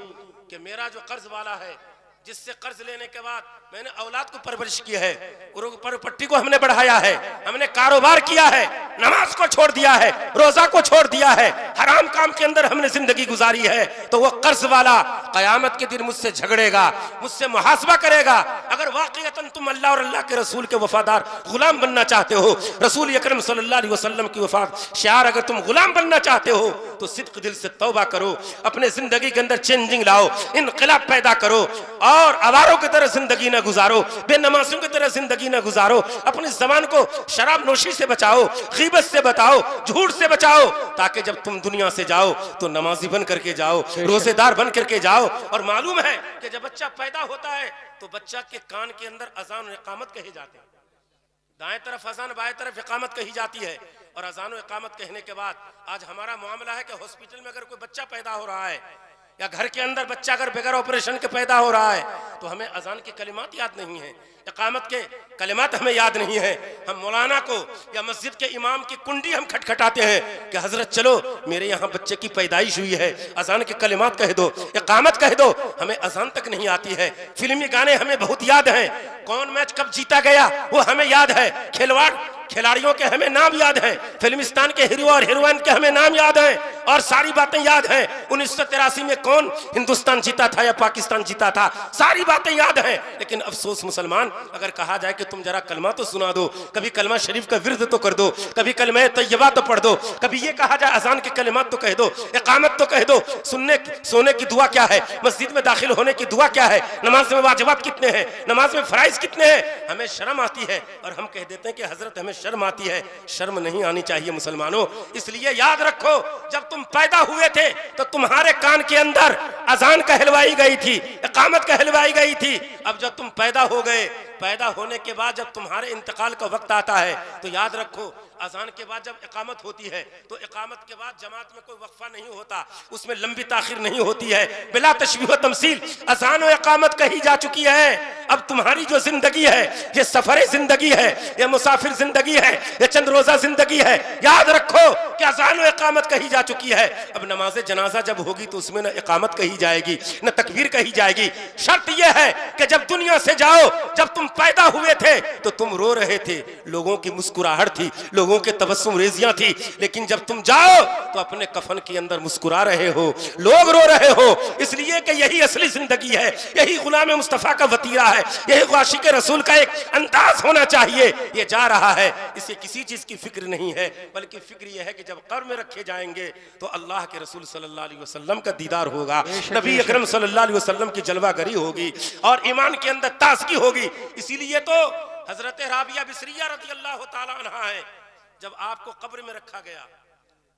[SPEAKER 1] कि मेरा जो कर्ज वाला है, जिससे कर्ज लेने के बाद मैंने औलाद को परवरिश की है, प्रॉपर्टी को हमने बढ़ाया है, हमने कारोबार किया है, नमाज को छोड़ दिया है, रोजा को छोड़ दिया है, हराम काम के अंदर हमने जिंदगी गुजारी है, तो वो कर्ज वाला कयामत के दिन मुझसे झगड़ेगा, मुझसे मुहासबा करेगा। अगर वाकईतन तुम अल्लाह और अल्लाह के रसूल के वफादार गुलाम बनना चाहते हो, रसूल अकरम सल्लल्लाहु अलैहि वसल्लम की वफात शार अगर तुम गुलाम बनना चाहते हो, तो सिद्क दिल से तौबा करो, अपने जिंदगी के अंदर चेंजिंग लाओ, इनकलाब पैदा करो, और अवारों की तरह जिंदगी न गुजारो, बेनमाजियों की तरह जिंदगी न गुजारो। अपनी जबान को शराब नोशी से बचाओ, गीबत से बचाओ, झूठ से बचाओ, ताकि जब तुम दुनिया से जाओ तो नमाजी बन करके जाओ, रोजेदार बन करके जाओ। और मालूम है कि जब बच्चा पैदा होता है तो बच्चा के कान के अंदर अजान और इकामत कहे जाते हैं, दाएं तरफ अजान, बाएं तरफ इकामत कही जाती है। और अजान और इकामत कहने के बाद आज हमारा मामला है कि हॉस्पिटल में अगर कोई बच्चा पैदा हो रहा है या घर के अंदर बच्चा अगर बगैर ऑपरेशन के पैदा हो रहा है, तो हमें अजान के कलिमात याद नहीं है, इकामत के कलिमात हमें याद नहीं है। हम मौलाना को या मस्जिद के इमाम की कुंडी हम खटखटाते हैं कि हजरत चलो मेरे यहाँ बच्चे की पैदाइश हुई है, अजान के कलिमात कह दो, इकामत कह दो। हमें अजान तक नहीं आती है। फिल्मी गाने हमें बहुत याद हैं, कौन मैच कब जीता गया वो हमें याद है, खिलाड़ियों के हमें नाम याद हैं, फिल्मिस्तान के हीरो और हीरोइन के हमें नाम याद हैं, और सारी बातें याद हैं। 1983 में कौन हिंदुस्तान जीता था या पाकिस्तान जीता था, सारी बातें याद हैं। लेकिन अफसोस मुसलमान, अगर कहा जाए कि तुम जरा कलमा तो सुना दो, कभी कलमा शरीफ का विर्द तो कर दो, कभी कलमा तैयबा तो पढ़ दो, कभी ये कहा जाए अजान के कलिमात तो कह दो, इकामत तो कह दो, सोने की दुआ क्या है, मस्जिद में दाखिल होने की दुआ क्या है, नमाज में वाजिबात कितने हैं, नमाज में फराइज कितने हैं, हमें शर्म आती है। और हम कह देते हैं कि हजरत हमें शर्म आती है। शर्म नहीं आनी चाहिए मुसलमानों। इसलिए याद रखो, जब तुम पैदा हुए थे तो तुम्हारे कान के अंदर अजान कहलवाई गई थी, इकामत कहलवाई गई थी। अब जब तुम पैदा हो गए, पैदा होने के बाद जब तुम्हारे इंतकाल का वक्त आता है, तो याद रखो अजान के बाद जब इकामत होती है तो इकामत के बाद जमात में कोई वक्फा नहीं होता, उसमें लंबी ताखिर नहीं होती है, बिला तशबीह व तमसील अजान और इकामत कही जा चुकी है। अब तुम्हारी जो जिंदगी है ये सफर जिंदगी है, ये मुसाफिर जिंदगी है, ये चंद रोजा जिंदगी है। याद रखो कि अजान और इकामत कही जा चुकी है। अब नमाज जनाजा जब होगी तो उसमें न इकामत कही जाएगी न तकबीर कही जाएगी। शर्त यह है कि जब दुनिया से जाओ, जब तुम पैदा हुए थे तो तुम रो रहे थे, लोगों की मुस्कुराहट थी, लोगों के तबस्सुम रेजियां थी, लेकिन जब तुम जाओ तो अपने कफन के अंदर मुस्कुरा रहे हो, लोग रो रहे हो। इसलिए कि यही असली जिंदगी है, यही गुलाम मुस्तफा का वतीरा है, यही आशिक रसूल का एक अंदाज होना चाहिए। ये जा रहा है, इसे किसी चीज की फिक्र नहीं है, बल्कि फिक्र यह है कि जब कब्र में रखे जाएंगे तो अल्लाह के रसूल सल्लल्लाहु अलैहि वसल्लम का दीदार होगा, नबी अकरम सल्लल्लाहु अलैहि वसल्लम की जलवागरी होगी और ईमान के अंदर ताज़गी होगी। इसीलिए तो हजरत राबिया बिसरिया रज़ियल्लाहु ताला अन्हा है, जब आपको कब्र में रखा गया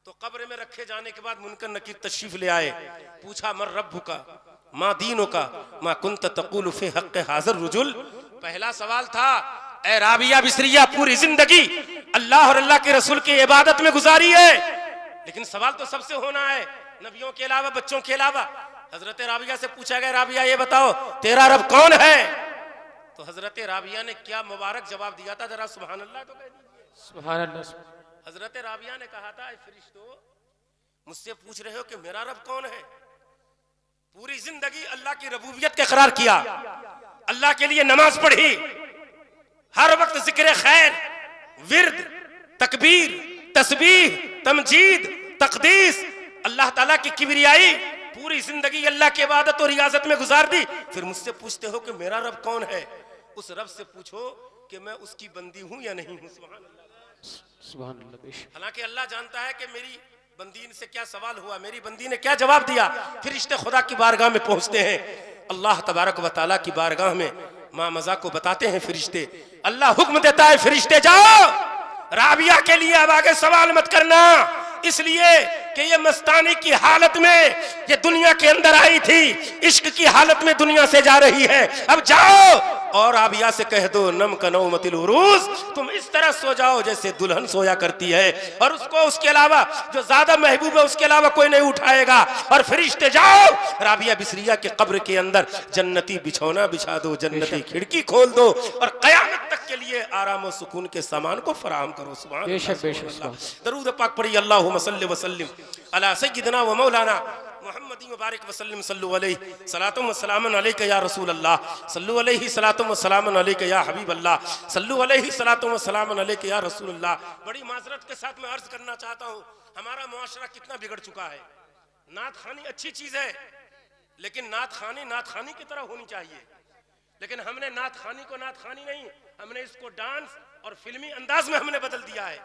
[SPEAKER 1] तो कब्र में रखे जाने के बाद मुनकर नकीर तशरीफ ले आए, पूछा मर रब्बुका मा दीनुका मा कुंत तक़ूलु फी हक़्क़ि हाज़िर रुजुल। पहला सवाल था, ए राबिया बिसरिया पूरी जिंदगी अल्लाह और अल्लाह के रसूल की इबादत में गुजारी है, लेकिन सवाल तो सबसे होना है, नबियों के अलावा, बच्चों के अलावा। हजरत राबिया से पूछा गया, राबिया ये बताओ तेरा रब कौन है? तो हजरत राबिया ने क्या मुबारक जवाब दिया था, जरा सुभान अल्लाह तो कह दीजिए। सुभान अल्लाह। हजरत राबिया ने कहा था, फरिश्तों मुझसे पूछ रहे हो कि मेरा रब कौन है? पूरी जिंदगी अल्लाह की रबूबियत का इकरार किया, अल्लाह के लिए नमाज पढ़ी, हर वक्त जिक्र खैर, विर्द, तकबीर, तस्बीह, तमजीद, तकदीस, अल्लाह ताला की किबरियाई, पूरी जिंदगी अल्लाह की इबादत और रियाजत में गुजार दी। फिर मुझसे पूछते हो कि मेरा रब कौन है? उस रब से पूछो कि मैं उसकी बंदी हूं या नहीं हूं। सुभान अल्लाह। हालांकि अल्लाह जानता है कि मेरी बंदी से क्या सवाल हुआ, मेरी बंदी ने क्या जवाब दिया। फिर रिश्ते खुदा की बारगाह में पहुंचते हैं, अल्लाह तबारक व तआला की बारगाह में माँ मज़ा को बताते हैं फरिश्ते। अल्लाह हुक्म देता है, फरिश्ते जाओ राबिया के लिए अब आगे सवाल मत करना, इसलिए कि ये मस्तानी की हालत में ये दुनिया के अंदर आई थी, इश्क की हालत में दुनिया से जा रही है। अब जाओ और राबिया से कह दो नम कनौमतिल उरूस, तुम इस तरह सो जाओ जैसे दुल्हन सोया करती है, और उसको उसके अलावा जो ज्यादा महबूब है उसके अलावा कोई नहीं उठाएगा। और फरिश्ते जाओ राबिया बिसरिया के कब्र के अंदर जन्नती बिछौना बिछा दो, जन्नती खिड़की खोल दो और कयामत तक के लिए आराम और सुकून के सामान को फराहम करो। सुभान अल्लाह। दरूद पाक पढ़िए, अल्लाहुम्मा सल्लि व सल्लिम अला सय्यिदिना व मौलाना मुहम्मदी मुबारक वसल्लम सल्लु अलैहि सलातुम व सलामुन अलैका या रसूल अल्लाह, सल्लु अलैहि सलातुम व सलामुन अलैका या हबीब अल्लाह, सल्लु अलैहि सलातुम व सलामुन अलैका या रसूल अल्लाह। बड़ी माजरत के साथ मैं अर्ज करना चाहता हूँ, हमारा मुआशरा कितना बिगड़ चुका है। नात खानी अच्छी चीज है, लेकिन नात खानी की तरह होनी चाहिए। लेकिन हमने नात खानी को नात खानी नहीं, हमने इसको डांस और फिल्मी अंदाज में हमने बदल दिया है।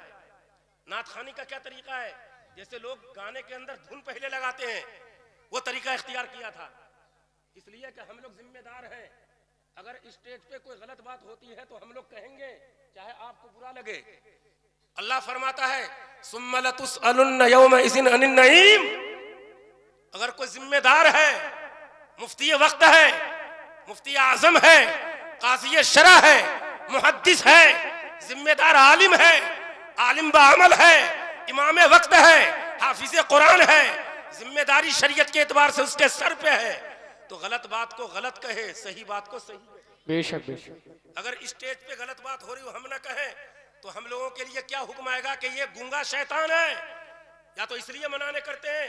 [SPEAKER 1] नात खानी का क्या तरीका है? जैसे लोग गाने के अंदर धुन पहले लगाते हैं, वो तरीका इख्तियार किया था, इसलिए कि हम लोग जिम्मेदार हैं। अगर स्टेज पे कोई गलत बात होती है तो हम लोग कहेंगे, चाहे आपको बुरा लगे। अल्लाह फरमाता है सुम्मा लतुसअलुन्न यौमइज़िन अनिन नईम। अगर कोई जिम्मेदार है, मुफ्ती वक्त है, मुफ्ती आजम है, काज़ी शरा है, मुहद्दिस है, जिम्मेदार आलिम है, आलिम बाअमल है, इमाम वक्त है, हाफिज कुरान है, जिम्मेदारी शरीयत के एतबार से उसके सर पे है, तो गलत बात को गलत कहे, सही बात को सही। बेशक बेशक। अगर स्टेज पे गलत बात हो रही हो हम ना कहें, तो हम लोगों के लिए क्या हुक्म आएगा कि ये गूंगा शैतान है। या तो इसलिए मनाने करते हैं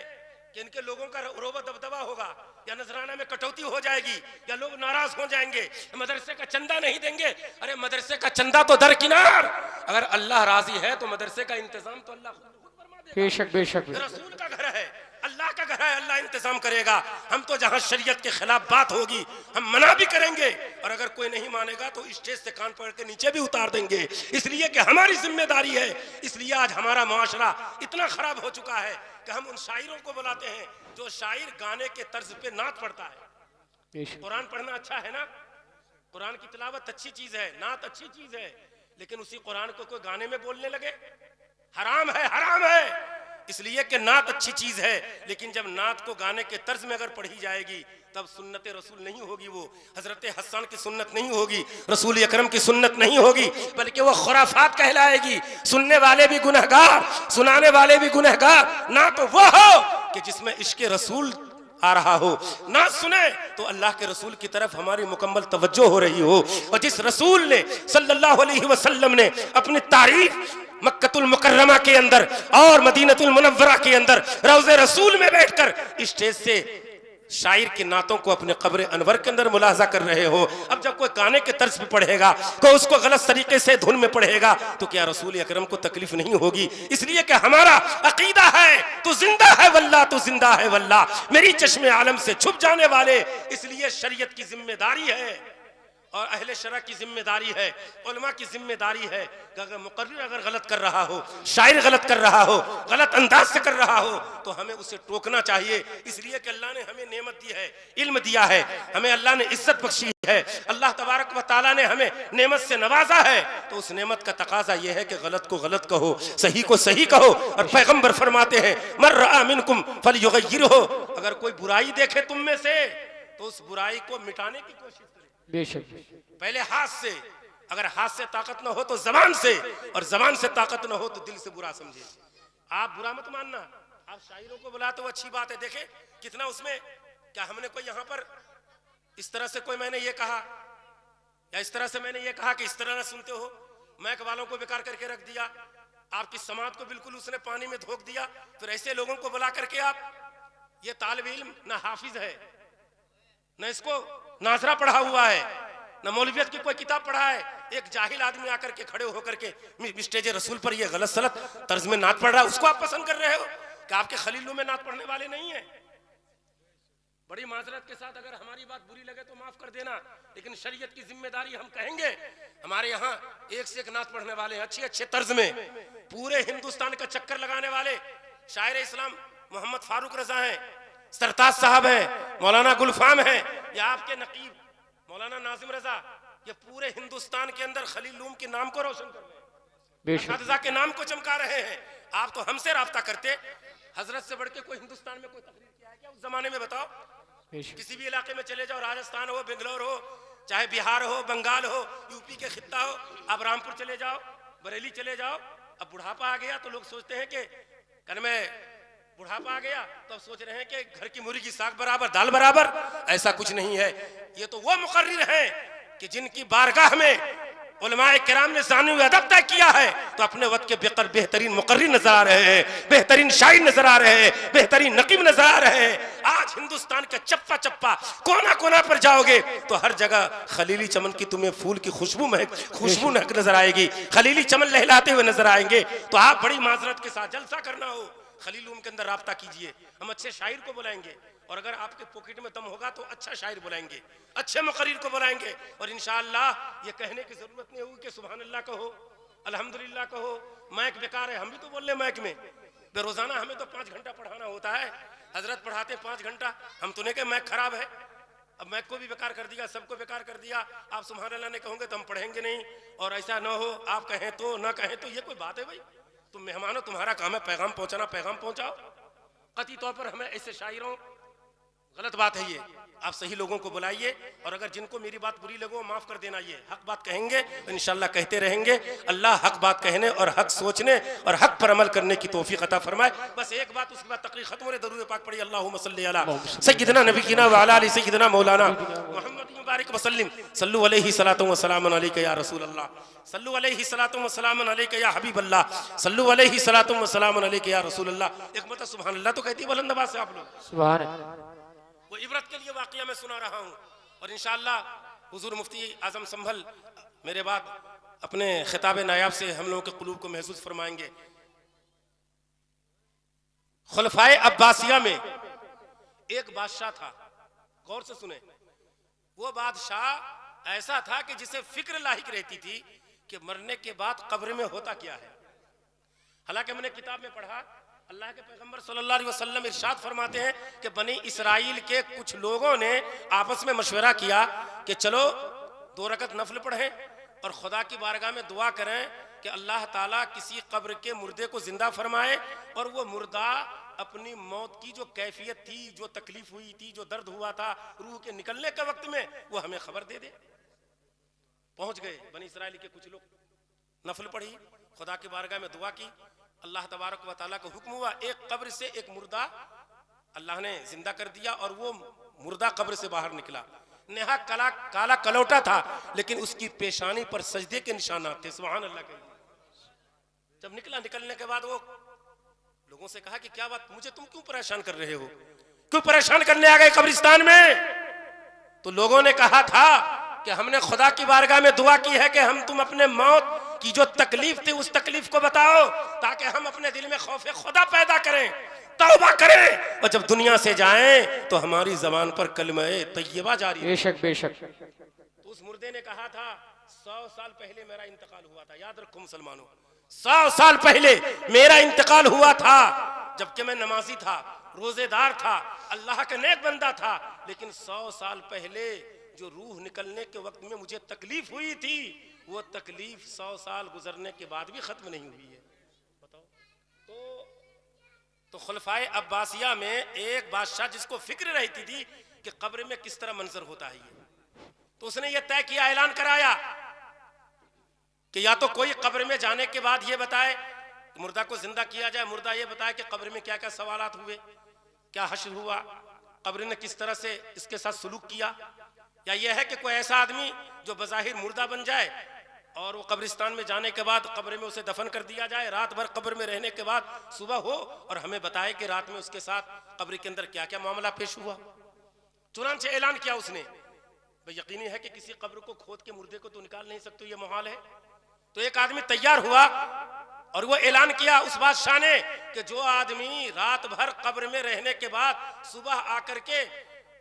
[SPEAKER 1] कि इनके लोगों का रोब दबदबा होगा, या नजराना में कटौती हो जाएगी, या लोग नाराज हो जाएंगे, मदरसे का चंदा नहीं देंगे। अरे मदरसे का चंदा तो दरकिनार, अगर अल्लाह राजी है तो मदरसे का इंतजाम तो अल्लाह खुद फरमा देगा। बेशक बेशक। रसूल का घर है, अल्लाह का घर है, अल्लाह इंतजाम करेगा। हम तो जहां शरीयत के खिलाफ बात होगी हम मना भी करेंगे, और अगर कोई नहीं मानेगा तो स्टेज से कान पकड़ के नीचे भी उतार देंगे, इसलिए कि हमारी जिम्मेदारी है। इसलिए आज हमारा मुआशरा इतना खराब हो चुका है कि हम उन शायरों को बुलाते हैं जो शायर गाने के तर्ज पे नात पढ़ता है। कुरान पढ़ना अच्छा है ना, कुरान की तिलावत अच्छी चीज है, नात अच्छी चीज है, लेकिन उसी कुरान को कोई गाने में बोलने लगे, हराम है, हराम है। इसलिए कि नात अच्छी चीज है, लेकिन जब नात को गाने के तर्ज में अगर पढ़ी जाएगी तब सुन्नत रसूल नहीं होगी, वो हजरत हसन की सुन्नत नहीं होगी, रसूल अकरम की सुन्नत नहीं होगी, बल्कि वो खुराफात कहलाएगी। सुनने वाले भी गुनहगार, सुनाने वाले भी गुनहगार। ना तो वो हो कि जिसमें इश्क रसूल आ रहा हो, ना सुने तो अल्लाह के रसूल की तरफ हमारी मुकम्मल तवज्जो हो रही हो। और जिस रसूल ने सल्लल्लाहु अलैहि वसल्लम ने अपनी तारीफ मक्कतुल मुकर्रमा के अंदर और मदीनतुल मुनव्वरा के अंदर रौज़े रसूल में बैठकर स्टेज से शायर की नातों को अपने कब्र अनवर के अंदर मुलाजा कर रहे हो, अब जब कोई गाने के तर्ज पे पढ़ेगा, कोई उसको गलत तरीके से धुन में पढ़ेगा, तो क्या रसूल अकरम को तकलीफ नहीं होगी? इसलिए कि हमारा अकीदा है तू जिंदा है वल्लाह, तू जिंदा है वल्लाह, मेरी चश्मे आलम से छुप जाने वाले। इसलिए शरीयत की जिम्मेदारी है और अहले शरा की जिम्मेदारी है, उलमा की जिम्मेदारी है कि अगर मुकर्रिर अगर गलत कर रहा हो, शायर गलत कर रहा हो, गलत अंदाज से कर रहा हो, तो हमें उसे टोकना चाहिए। इसलिए कि अल्लाह ने हमें नेमत दी है, इल्म दिया है, हमें अल्लाह ने इज्जत बख्शी है, अल्लाह तबारक व तआला ने हमें नेमत से नवाजा है, तो उस नेमत का तकाजा यह है कि गलत को गलत कहो, सही को सही कहो। और पैगंबर फरमाते हैं मर रआ मिनकुम फलयुगय्यिरहु, अगर कोई बुराई देखे तुम में से तो उस बुराई को मिटाने की कोशिश करे। बेशक, पहले हाथ से, अगर हाथ से ताकत ना हो तो जबान से, और जबान से ताकत ना हो तो दिल से बुरा समझे। आप बुरा मत मानना, आप शायरों को बुलाते हो अच्छी बात है, देखे कितना उसमें, क्या हमने कोई यहाँ पर इस तरह से कोई मैंने ये कहा या इस तरह से मैंने ये कहा कि इस तरह ना सुनते हो, मैक वालों को बेकार करके रख दिया, आपकी समाज को बिल्कुल उसने पानी में धोख दिया। फिर ऐसे लोगों को बुला करके आप, ये तालिब इल्म ना हाफिज है, न इसको नाजरा पढ़ा हुआ है, न मौलवियत की कोई किताब पढ़ा है। एक जाहिल आदमी आकर के खड़े होकर के स्टेज रसूल पर ये गलत सलत तर्ज में नात पढ़ रहा है, उसको आप पसंद कर रहे हो कि आपके खलीलों में नात पढ़ने वाले नहीं है। बड़ी माजरत के साथ अगर हमारी बात बुरी लगे तो माफ कर देना, लेकिन शरीयत की जिम्मेदारी हम कहेंगे। हमारे यहाँ एक से एक नात पढ़ने वाले अच्छे अच्छे तर्ज में पूरे हिंदुस्तान का चक्कर लगाने वाले शायर इस्लाम मोहम्मद फारूक रजा हैं, सरताज साहब हैं, मौलाना गुलफाम हैं, या आपके नकीब मौलाना नाजिम रजा, ये पूरे हिंदुस्तान के अंदर खलील लूम के नाम को रोशन कर रहे हैं, रजा के नाम को चमका रहे हैं। आप तो हमसे राब्ता करते, हजरत से बढ़ के कोई हिंदुस्तान में कोई तकरीर किया है क्या उस जमाने में? बताओ। किसी भी इलाके में चले जाओ, राजस्थान हो, बेंगलोर हो, चाहे बिहार हो, बंगाल हो, यूपी के खित्ता हो, आप रामपुर चले जाओ, बरेली चले जाओ। अब बुढ़ापा आ गया तो लोग सोचते हैं कि कल में बुढ़ापा आ गया तो अब सोच रहे हैं कि घर की मुर्गी साग बराबर दाल बराबर। ऐसा कुछ नहीं है। ये तो वो मुकर्रिर हैं कि जिनकी बारगाह में उलमाए किराम ने सानू अदब तय किया है, तो अपने वक्त के बेहतर बेहतरीन मुकर्रिर नजर आ रहे हैं, बेहतरीन शायर नजर आ रहे हैं, बेहतरीन नकीब नजर आ रहे हैं। आज हिंदुस्तान का चप्पा चप्पा कोना कोना पर जाओगे तो हर जगह खलीली चमन की तुम्हें फूल की खुशबू नजर आएगी, खलीली चमन लहलाते हुए नजर आएंगे। तो आप बड़ी माजरत के साथ जलसा करना हो, खलील लूम के अंदर राब्ता कीजिए। हम अच्छे शायर को बुलाएंगे, और अगर आपके पॉकेट में दम होगा तो अच्छा शायर बुलाएंगे, अच्छे मुकर्रिर को बुलाएंगे। और इंशाअल्लाह ये कहने की जरूरत नहीं होगी कि सुभान अल्लाह कहो, अल्हम्दुलिल्लाह कहो, मैक बेकार है। हम भी तो बोल रहे मैक में बेरोजाना हमें तो 5 घंटा पढ़ाना होता है। हजरत पढ़ाते 5 घंटा, हम तो नहीं कि मैक खराब है। अब मैक को भी बेकार कर दिया, सबको बेकार कर दिया। आप सुभान अल्लाह ने कहोगे तो हम पढ़ेंगे नहीं, और ऐसा ना हो आप कहें तो ना कहें तो ये कोई बात है भाई? तुम मेहमान हो, तुम्हारा काम है पैगाम पहुंचाना, पैगाम पहुंचाओ। कतई तौर पर हमें ऐसे शायरों, गलत बात है ये। आप सही लोगों को बुलाइए, और अगर जिनको मेरी बात बुरी लगे माफ कर देना। ये हक बात कहेंगे तो इंशाअल्लाह कहते रहेंगे। अल्लाह हक बात कहने और हक सोचने और हक पर अमल करने की तौफीक अता फरमाए। बस एक बात, उसके बाद तकरीर खत्म हो रही, दरूद पाक पढ़िए। अल्लाहुम्मा सल्ली अला सय्यिदना नबीना व अला आलि सय्यिदना मौलाना मुहम्मद मुबारक वसल्लिम सल्लु अलैहि सलातु व सलामुन अलैका या रसूल अल्लाह, सल्लु अलैहि सलातु व सलामुन अलैका या हबीब अल्लाह, सल्लु अलैहि सलातु व सलामुन अलैका या रसूल अल्लाह। एक मतलब सुभान अल्लाह तो कहती है बुलंद आवाज से आप लोग। सुभान अल्लाह। वो इबरत के लिए वाकया मैं सुना रहा हूँ, और इंशाअल्लाह हुजूर मुफ्ती आजम संभल मेरे बाद अपने खिताब नायाब से हम लोगों के कुलूब को महसूस फरमाएंगे। खुलफाए अब्बासिया में एक बादशाह था, गौर से सुने। वो बादशाह ऐसा था कि जिसे फिक्र लाहिक रहती थी कि मरने के बाद कब्र में होता क्या है। हालांकि मैंने किताब में पढ़ा, अल्लाह के पैगंबर सल्लल्लाहु अलैहि वसल्लम इरशाद फरमाते हैं कि बनी इसराइल के कुछ लोगों ने आपस में मशवरा किया कि चलो 2 रकत नफल पढ़ें और खुदा की बारगाह में दुआ करें कि अल्लाह ताला किसी कब्र के मुर्दे को जिंदा फरमाए, और वो मुर्दा अपनी मौत की जो कैफियत थी, जो तकलीफ हुई थी, जो दर्द हुआ था रूह के निकलने के वक्त में, वो हमें खबर दे दे। पहुंच गए बनी इसराइल के कुछ लोग, नफल पढ़ी, खुदा की बारगाह में दुआ की, अल्लाह तबारक व तआला का हुक्म हुआ, एक कब्र से एक मुर्दा अल्लाह ने जिंदा कर दिया, और वो मुर्दा कब्र से बाहर निकला। नेहा काला कलौटा था, लेकिन उसकी पेशानी पर सजदे के निशानात थे। सुभान अल्लाह के। जब निकला, निकलने के बाद वो लोगों से कहा कि क्या बात, मुझे तुम क्यों परेशान कर रहे हो, क्यों परेशान करने आ गए कब्रिस्तान में? तो लोगों ने कहा था कि हमने खुदा की बारगाह में दुआ की है कि हम तुम अपने मौत की जो तकलीफ थी उस तकलीफ को बताओ, ताकि हम अपने दिल में खौफे खुदा पैदा करें, तौबा करें, और जब दुनिया से जाएं तो हमारी जबान पर कलमे तय्यबा जारी। बेशक बेशक। तो उस मुर्दे ने कहा था 100 साल पहले मेरा इंतकाल हुआ था। याद रखो मुसलमानों, 100 साल पहले मेरा इंतकाल हुआ था, जबकि मैं नमाजी था, रोजेदार था, अल्लाह का नेक बंदा था। लेकिन 100 साल पहले जो रूह निकलने के वक्त में मुझे तकलीफ हुई थी, वो तकलीफ 100 साल गुजरने के बाद भी खत्म नहीं हुई है। बताओ। तो खुलफाए अब्बासिया में एक बादशाह जिसको फिक्र रहती थी कि कब्र में किस तरह मंजर होता है ये, तो उसने ये तय किया, ऐलान कराया कि या तो कोई कब्र में जाने के बाद ये बताए, मुर्दा को जिंदा किया जाए, मुर्दा ये बताए कि कब्र में क्या क्या सवालात हुए, क्या हश्र हुआ, कब्र ने किस तरह से इसके साथ सुलूक किया, या यह है कि कोई ऐसा आदमी जो बज़ाहिर मुर्दा बन जाए और वो कब्रिस्तान में जाने के बाद कब्र में उसे दफन कर दिया जाए, रात भर कब्र में रहने के बाद सुबह हो और हमें बताए कि रात में उसके साथ कब्र के अंदर क्या क्या मामला पेश हुआ। चुनांचे ऐलान किया उसने, भाई यकीनी है कि किसी कब्र को खोद के मुर्दे को तो निकाल नहीं सकते, ये मुहाल है। तो एक आदमी तैयार हुआ और वो ऐलान किया उस बादशाह ने कि जो आदमी रात भर कब्र में रहने के बाद सुबह आकर के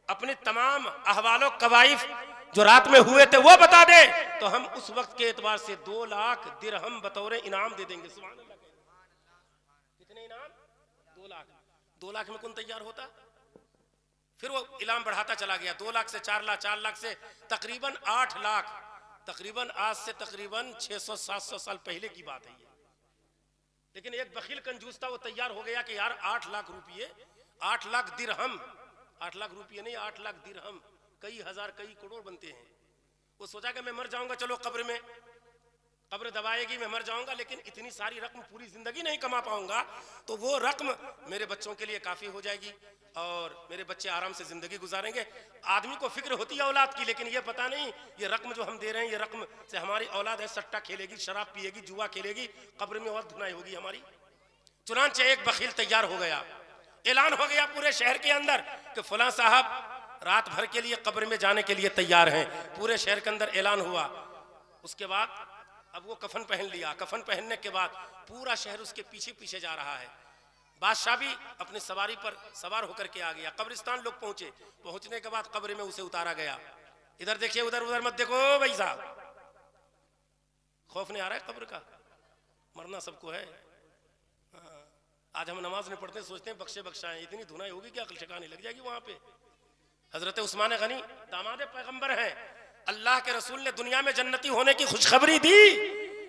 [SPEAKER 1] अपने तमाम अहवालों कवाइफ जो रात में हुए थे वो बता दे तो हम उस वक्त के एतबार से 2 लाख दिरहम बतौर इनाम दे देंगे। सुभान अल्लाह। कितने इनाम? 2 लाख। 2 लाख में कौन तैयार होता? फिर वो इनाम बढ़ाता चला गया, 2 लाख से 4 लाख, 4 लाख से तकरीबन 8 लाख। तकरीबन आज से तकरीबन 600-700 साल पहले की बात है ये। लेकिन एक बखील कंजूस था, वो तैयार हो गया कि यार 8 लाख रुपये, 8 लाख दिरहम, 8 लाख रुपये नहीं 8 लाख दिरहम, कई हजार कई करोड़ बनते हैं। वो सोचा कि मैं मर जाऊंगा, चलो कब्र में, कब्र दबाएगी, मैं मर जाऊंगा, लेकिन इतनी सारी रकम पूरी जिंदगी नहीं कमा पाऊंगा, तो वो रकम मेरे बच्चों के लिए काफी हो जाएगी और मेरे बच्चे आराम से जिंदगी गुजारेंगे। आदमी को फिक्र होती है औलाद की, लेकिन ये पता नहीं ये रकम जो हम दे रहे हैं, ये रकम से हमारी औलाद है सट्टा खेलेगी, शराब पिएगी, जुआ खेलेगी, कब्र में और धुनाई होगी हमारी। चुनांचे एक बखील तैयार हो गया, ऐलान हो गया पूरे शहर के अंदर कि फलां साहब रात भर के लिए कब्र में जाने के लिए तैयार हैं। पूरे शहर के अंदर ऐलान हुआ। उसके बाद अब वो कफन पहन लिया, कफन पहनने के बाद पूरा शहर उसके पीछे पीछे जा रहा है। बादशाह भी अपनी सवारी पर सवार होकर के आ गया। कब्रिस्तान लोग पहुंचे, पहुंचने के बाद कब्र में उसे उतारा गया। इधर देखिए, उधर उधर मत देखो भाई साहब, खौफ नहीं आ रहा है कब्र का? मरना सबको है। आज हम नमाज नहीं पढ़ते, सोचते हैं बख्शे बख्शाएं, इतनी धुनाई होगी क्या अकल ठिकाने लग जाएगी वहां पे। हजरत उस्मान गनी दामाद पैगंबर हैं, अल्लाह के रसूल ने दुनिया में जन्नती होने की खुशखबरी दी,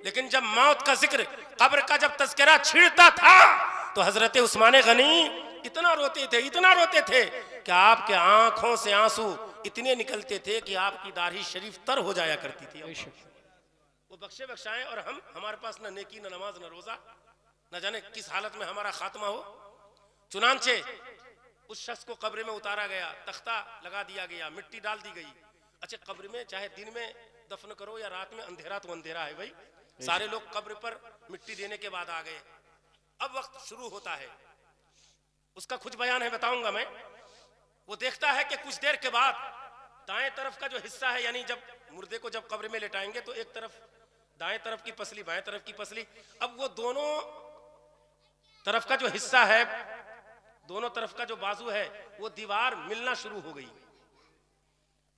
[SPEAKER 1] लेकिन जब मौत का जिक्र, कब्र का जब तज़किरा छिड़ता था तो हजरत उस्मान गनी इतना रोते थे, इतना रोते थे कि आपके आंखों से आंसू इतने निकलते थे कि आपकी दाढ़ी शरीफ तर हो जाया करती थी। वो बख्शे बख्शाएं और हम, हमारे पास न नेकी, न नमाज, न रोजा, न जाने किस हालत में हमारा खात्मा हो। चुनांचे उस शख्स को कब्र में उतारा गया, तख्ता लगा दिया गया, मिट्टी डाल दी गई। अच्छा, कब्र में चाहे दिन में दफन करो या रात में, अंधेरा तो अंधेरा है भाई। सारे लोग कब्र पर मिट्टी देने के बाद आ गए। अब वक्त शुरू होता है, उसका कुछ बयान है, बताऊंगा मैं। वो देखता है कि कुछ देर के बाद दाएं तरफ का जो हिस्सा है, यानी जब मुर्दे को जब कब्र में लेटाएंगे तो एक तरफ दाएं तरफ की पसली, बाएं तरफ की पसली, अब वो दोनों तरफ का जो हिस्सा है, दोनों तरफ का जो बाजू है, वो दीवार मिलना शुरू हो गई।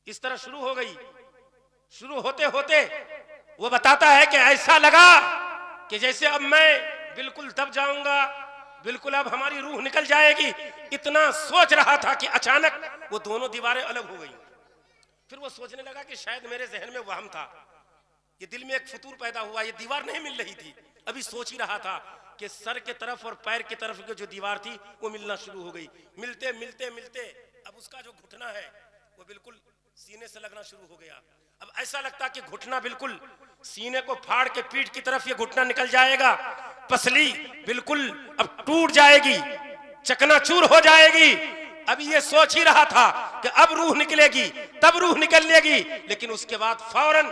[SPEAKER 1] इस तरह शुरू हो गई। शुरू होते होते वो बताता है कि ऐसा लगा कि जैसे अब मैं बिल्कुल दब जाऊंगा, बिल्कुल अब हमारी रूह निकल जाएगी। इतना सोच रहा था कि अचानक वो दोनों दीवारें अलग हो गई। फिर वो सोचने लगा कि शायद मेरे जहन में वहम था, ये दिल में एक फतूर पैदा हुआ, ये दीवार नहीं मिल रही थी। अभी सोच ही रहा था कि सर के तरफ और पैर की तरफ की जो दीवार थी वो मिलना शुरू हो गई। मिलते मिलते मिलते अब उसका जो घुटना है वो बिल्कुल सीने से लगना शुरू हो गया। अब ऐसा लगता कि घुटना बिल्कुल सीने को फाड़ के पीठ की तरफ ये घुटना निकल जाएगा, पसली बिल्कुल अब टूट जाएगी, चकनाचूर हो जाएगी। अभी ये सोच ही रहा था कि अब रूह निकलेगी, तब रूह निकलेगी, लेकिन उसके बाद फौरन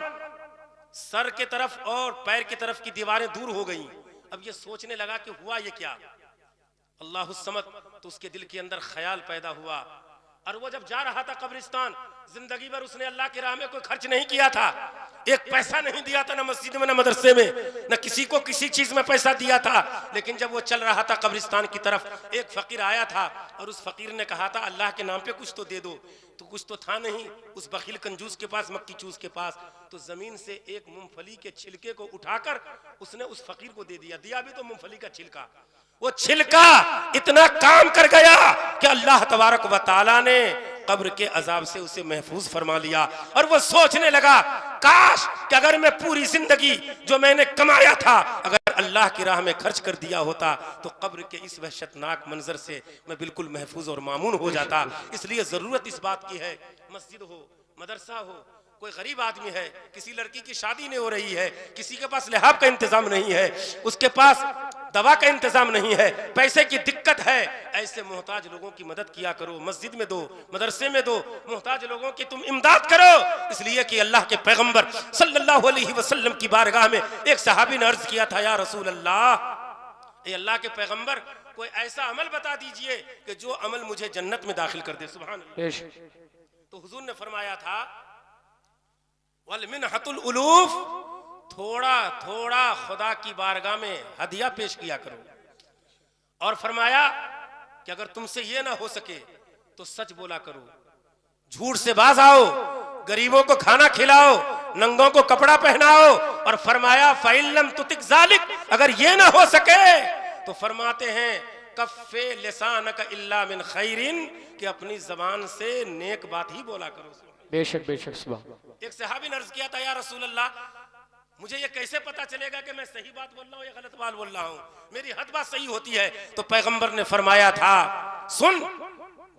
[SPEAKER 1] सर के तरफ और पैर की तरफ की दीवारें दूर हो गईं। अब ये सोचने लगा कि हुआ ये क्या, अल्लाहु समद। तो उसके दिल के अंदर ख्याल पैदा हुआ। और वो जब जा रहा था कब्रिस्तान, जिंदगी भर उसने अल्लाह की राह में कोई खर्च नहीं किया था, एक पैसा नहीं दिया था, न मस्जिद में न मदरसे में, न किसी को किसी चीज में पैसा दिया था। लेकिन जब वो चल रहा था कब्रिस्तान की तरफ, एक फकीर आया था और उस फकीर ने कहा था अल्लाह के नाम पे कुछ तो दे दो। तो कुछ तो था नहीं उस बखील कंजूस के पास, मक्की चूस के पास। तो जमीन से एक मूंगफली के छिलके को उठाकर उसने उस फकीर को दे दिया। दिया भी तो मूंगफली का छिलका। वो छिलका इतना काम कर गया कि अल्लाह तबारक व तआला ने कब्र के अजाब से उसे महफूज फरमा लिया। और वो सोचने लगा काश कि अगर मैं पूरी जिंदगी जो मैंने कमाया था अगर अल्लाह की राह में खर्च कर दिया होता तो कब्र के इस वहशतनाक मंजर से मैं बिल्कुल महफूज और मामून हो जाता। इसलिए जरूरत इस बात की है, मस्जिद हो, मदरसा हो, कोई गरीब आदमी है, किसी लड़की की शादी नहीं हो रही है, किसी के पास लिहाफ का इंतजाम नहीं है, उसके पास दवा का इंतजाम नहीं है, पैसे की दिक्कत है, ऐसे मोहताज लोगों की मदद किया करो। मस्जिद में दो, मदरसे में दो, मोहताज लोगों की तुम इमदाद करो। इसलिए कि अल्लाह के पैगंबर सल्लल्लाहु अलैहि वसल्लम की बारगाह में एक सहाबी ने अर्ज किया था, या रसूल अल्लाह, ए अल्लाह के पैगंबर, कोई ऐसा अमल बता दीजिए कि जो अमल मुझे जन्नत में दाखिल कर दे। सुभान अल्लाह। तो हुजूर ने फरमाया था वल मिन्हतुल उलूफ, थोड़ा थोड़ा खुदा की बारगाह में हदिया पेश किया करो। और फरमाया कि अगर तुमसे ये ना हो सके तो सच बोला करो, झूठ से बाज आओ, गरीबों को खाना खिलाओ, नंगों को कपड़ा पहनाओ। और फरमाया फ़इल्लम तुतिक ज़ालिक, अगर ये ना हो सके तो फरमाते हैं कफ़े लिसानक इल्ला मिन खैरिन, कि अपनी जबान से नेक बात ही बोला करो।
[SPEAKER 2] बेशक बेशक सुभान।
[SPEAKER 1] एक सहाबी ने अर्ज किया था, या रसूल अल्लाह, मुझे ये कैसे पता चलेगा कि मैं सही बात बोल रहा हूँ या गलत बात बोल रहा हूँ, मेरी हद बात सही होती है। तो पैगंबर ने फरमाया था, सुन,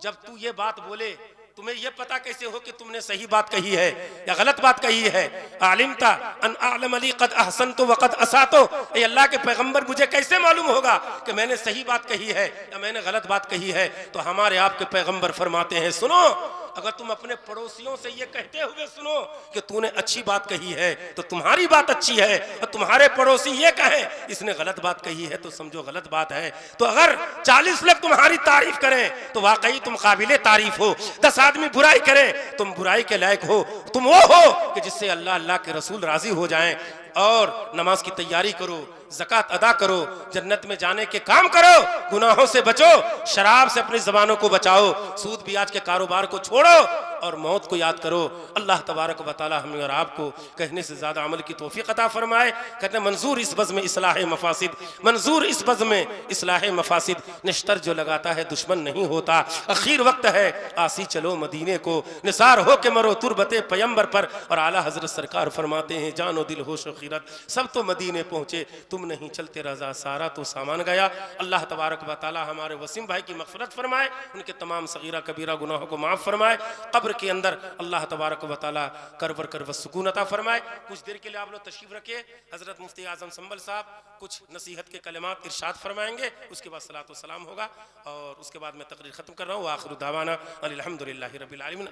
[SPEAKER 1] जब तू ये बात बोले तुम्हें ये पता कैसे हो कि तुमने सही बात कही है या गलत बात कही है। आलिमता अन आलम अली कद अहसनतु व कद असातो, ए अल्लाह के पैगंबर, मुझे कैसे मालूम होगा कि मैंने सही बात कही है या मैंने गलत बात कही है। तो हमारे आपके पैगंबर फरमाते हैं, सुनो, अगर तुम अपने पड़ोसियों से ये कहते हुए सुनो कि तूने अच्छी बात कही है तो तुम्हारी बात अच्छी है, और तुम्हारे पड़ोसी ये कहें इसने गलत बात कही है तो समझो गलत बात है। तो अगर 40 लोग तुम्हारी तारीफ करें तो वाकई तुम काबिले तारीफ हो, 10 आदमी बुराई करें तुम बुराई के लायक हो। तुम वो हो कि जिससे अल्लाह अल्लाह के रसूल राजी हो जाएं। और नमाज की तैयारी करो, ज़कात अदा करो, जन्नत में जाने के काम करो, गुनाहों से बचो, शराब से अपनी ज़बानों को बचाओ, सूद ब्याज के कारोबार को छोड़ो और मौत को याद करो। अल्लाह तबारक व तआला हमें और आपको कहने से ज़्यादा अमल की तौफीक अता फरमाए। कहते हैं मंजूर इस बज़्म में इस्लाह मफासिद, मंजूर इस बज़्म में इस्लाह मफासिद, निश्तर जो लगाता है दुश्मन नहीं होता। अखीर वक्त है आसी चलो मदीने को, निसार हो के मरो तुरबते पैगंबर पर। और आला हज़रत सरकार फरमाते हैं, जानो दिल होश व खीरत सब तो मदीने पहुँचे, तुम नहीं चलते रजा सारा तो सामान गया। अल्लाह तबारक व तआला हमारे वसीम भाई की मग़फ़िरत फरमाए, उनके तमाम सगीरा कबीरा गुनाहों को माफ़ फरमाए, कब्र के अंदर अल्लाह तबारक व तआला करवर करव सुकून अता फरमाए। कुछ देर के लिए आप लोग तशरीफ रखिए, हज़रत मुफ्ती आज़म संभल साहब कुछ नसीहत के कलिमात इरशाद फरमाएंगे, उसके बाद सलातो सलाम होगा और उसके बाद मैं तकरीर ख़त्म कर रहा हूँ। आखिर दावाना अनिल हम्दुलिल्लाहि रब्बिल आलमीन।